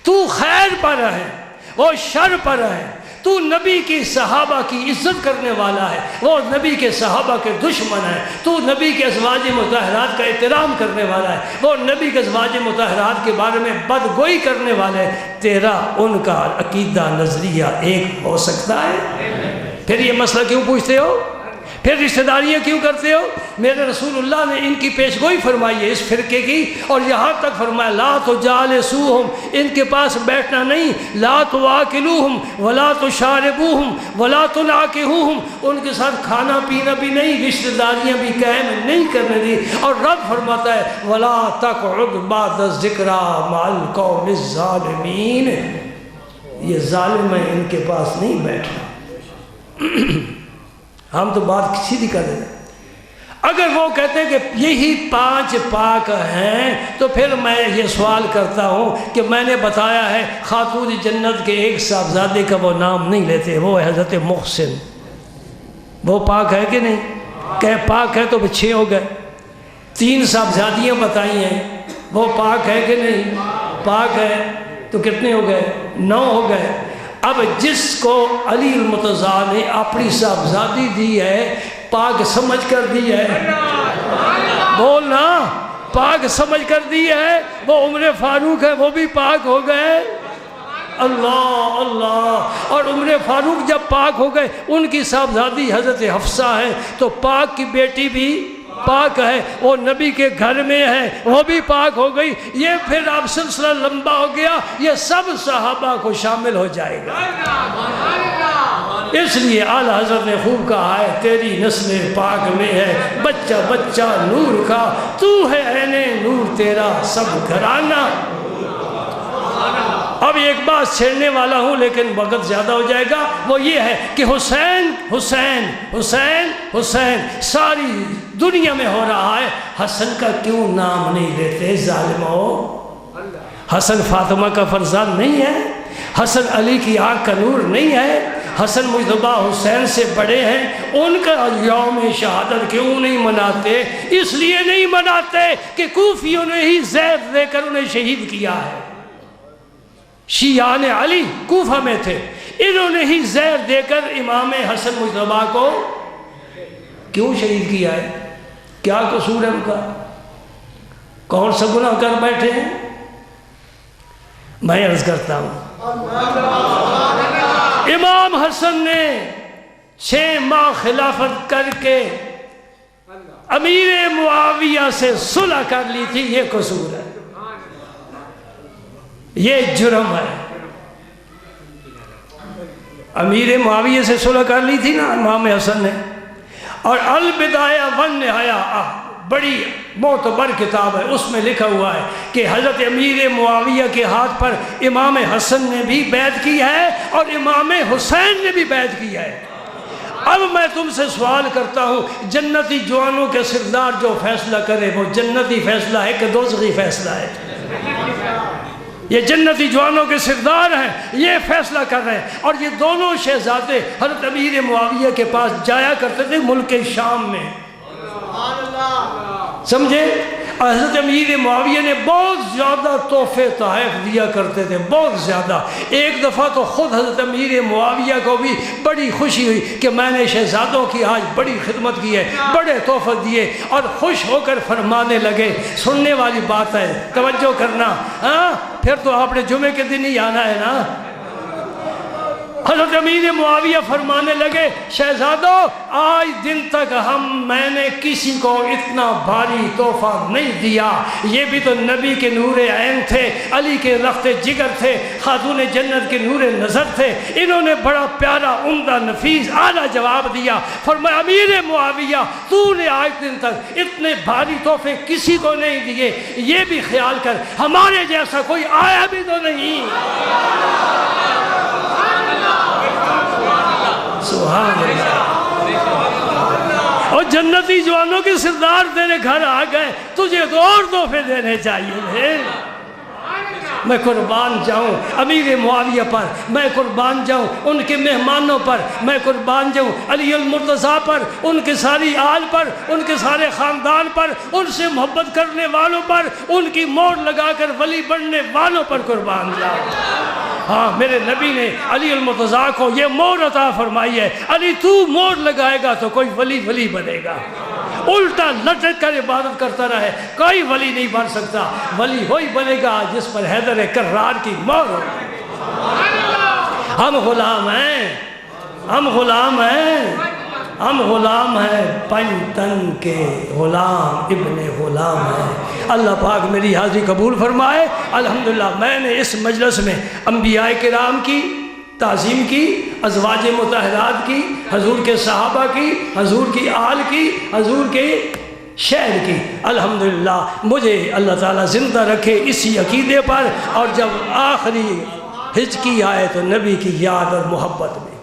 تو خیر پر ہے، وہ شر پر ہے، تو نبی کی صحابہ کی عزت کرنے والا ہے، وہ نبی کے صحابہ کے دشمن ہے، تو نبی کے ازواج مطہرات کا احترام کرنے والا ہے، وہ نبی کے ازواج مطہرات کے بارے میں بدگوئی کرنے والے، تیرا ان کا عقیدہ نظریہ ایک ہو سکتا ہے؟ پھر یہ مسئلہ کیوں پوچھتے ہو؟ پھر رشتہ داریاں کیوں کرتے ہو؟ میرے رسول اللہ نے ان کی پیش گوئی فرمائی ہے اس فرقے کی، اور یہاں تک فرمایا لا تجالسوہم، ان کے پاس بیٹھنا نہیں، لا تواکلوہم ولا تشاربوہم ولا تناکحوہم، ان کے ساتھ کھانا پینا بھی نہیں، رشتہ داریاں بھی قائم نہیں کرنے دی۔ اور رب فرماتا ہے ولا تقعد بعد الذکری مع القوم الظالمین، یہ ظالم ہے، ان کے پاس نہیں بیٹھنا۔ ہم تو بات سیدھی کر دیں، اگر وہ کہتے ہیں کہ یہی 5 پاک ہیں تو پھر میں یہ سوال کرتا ہوں کہ میں نے بتایا ہے خاتون جنت کے ایک صاحبزادے کا وہ نام نہیں لیتے، وہ ہے حضرت محسن، وہ پاک ہے کہ نہیں؟ کہ پاک ہے تو 6 ہو گئے، 3 صاحبزادیاں بتائی ہیں، وہ پاک ہے کہ نہیں؟ پاک ہے تو کتنے ہو گئے؟ 9 ہو گئے۔ اب جس کو علی المرتضیٰ نے اپنی صاحبزادی دی ہے پاک سمجھ کر دی ہے، بولنا، پاک سمجھ کر دی ہے، وہ عمر فاروق ہے، وہ بھی پاک ہو گئے۔ اللہ اللہ، اور عمر فاروق جب پاک ہو گئے، ان کی صاحبزادی حضرت حفصہ ہے، تو پاک کی بیٹی بھی پاک ہے، وہ نبی کے گھر میں ہے، وہ بھی پاک ہو گئی۔ یہ پھر اب سلسلہ لمبا ہو گیا، یہ سب صحابہ کو شامل ہو جائے گا۔ اس لیے اعلیٰ حضرت نے خوب کہا ہے تیری نسل پاک میں ہے بچہ بچہ نور کا، تو ہے عین نور تیرا سب گھرانہ۔ اب ایک بات چھیڑنے والا ہوں لیکن وقت زیادہ ہو جائے گا، وہ یہ ہے کہ حسین حسین حسین حسین ساری دنیا میں ہو رہا ہے، حسن کا کیوں نام نہیں لیتے ظالمو؟ حسن فاطمہ کا فرزند نہیں ہے؟ حسن علی کی آنکھ کا نور نہیں ہے؟ حسن مجتبیٰ حسین سے بڑے ہیں، ان کا یوم شہادت کیوں نہیں مناتے؟ اس لیے نہیں مناتے کہ کوفیوں نے ہی زید دے کر انہیں شہید کیا ہے۔ شیعان علی کوفہ میں تھے، انہوں نے ہی زہر دے کر امام حسن مجتبیٰ کو کیوں شہید کیا ہے؟ کیا قصور ہے ان کا؟ کون سا گناہ کر بیٹھے ہیں؟ میں عرض کرتا ہوں امام حسن نے 6 ماہ خلافت کر کے امیر معاویہ سے صلح کر لی تھی، یہ قصور ہے، یہ جرم ہے۔ امیر معاویہ سے صلح کر لی تھی نا امام حسن نے۔ اور البدایہ والنہایہ بڑی معتبر کتاب ہے، اس میں لکھا ہوا ہے کہ حضرت امیر معاویہ کے ہاتھ پر امام حسن نے بھی بیعت کی ہے اور امام حسین نے بھی بیعت کی ہے۔ اب میں تم سے سوال کرتا ہوں، جنتی جوانوں کے سردار جو فیصلہ کرے وہ جنتی فیصلہ ہے کہ دوزخی فیصلہ ہے؟ یہ جنتی جوانوں کے سردار ہیں، یہ فیصلہ کر رہے ہیں۔ اور یہ دونوں شہزادے حضرت امیر معاویہ کے پاس جایا کرتے تھے ملک شام میں، سمجھے؟ حضرت امیر معاویہ نے بہت زیادہ تحفے تحائف دیا کرتے تھے، بہت زیادہ۔ ایک دفعہ تو خود حضرت امیر معاویہ کو بھی بڑی خوشی ہوئی کہ میں نے شہزادوں کی آج بڑی خدمت کی ہے، بڑے تحفے دیے، اور خوش ہو کر فرمانے لگے، سننے والی بات ہے، توجہ کرنا، ہاں پھر تو آپ نے جمعے کے دن ہی آنا ہے نا۔ حضرت امیر معاویہ فرمانے لگے، شہزادوں آج دن تک میں نے کسی کو اتنا بھاری تحفہ نہیں دیا، یہ بھی تو نبی کے نور عین تھے، علی کے رخت جگر تھے، خاتون جنت کے نور نظر تھے، انہوں نے بڑا پیارا عمدہ نفیس اعلیٰ جواب دیا۔ فرمایا امیر معاویہ تو نے آج دن تک اتنے بھاری تحفے کسی کو نہیں دیے، یہ بھی خیال کر ہمارے جیسا کوئی آیا بھی تو نہیں۔ سبحان اللہ۔ اور جنتی جوانوں کے سردار تیرے گھر آ گئے، تجھے تو اور تحفے دینے چاہیے تھے۔ میں قربان جاؤں امیر معاویہ پر، میں قربان جاؤں ان کے مہمانوں پر، میں قربان جاؤں علی المرتضیٰ پر، ان کے ساری آل پر، ان کے سارے خاندان پر، ان سے محبت کرنے والوں پر، ان کی مور لگا کر ولی بننے والوں پر قربان جاؤں۔ ہاں میرے نبی نے علی المرتضیٰ کو یہ مور عطا فرمائی ہے، علی تو مور لگائے گا تو کوئی ولی بنے گا، الٹا لٹک کر عبادت کرتا رہے کوئی ولی نہیں بن سکتا۔ ولی وہی بنے گا جس پر حیدر کرار کی مور ہو۔ ہم غلام ہیں، ہم غلام ہیں، ہم غلام ہیں، پن تن کے غلام ابن غلام ہیں۔ اللہ پاک میری حاضری قبول فرمائے۔ الحمدللہ میں نے اس مجلس میں انبیاء کرام کی تعظیم کی، ازواج مطہرات کی، حضور کے صحابہ کی، حضور کی آل کی، حضور کے شہر کی۔ الحمدللہ مجھے اللہ تعالیٰ زندہ رکھے اسی عقیدے پر، اور جب آخری ہجکی آئے تو نبی کی یاد اور محبت میں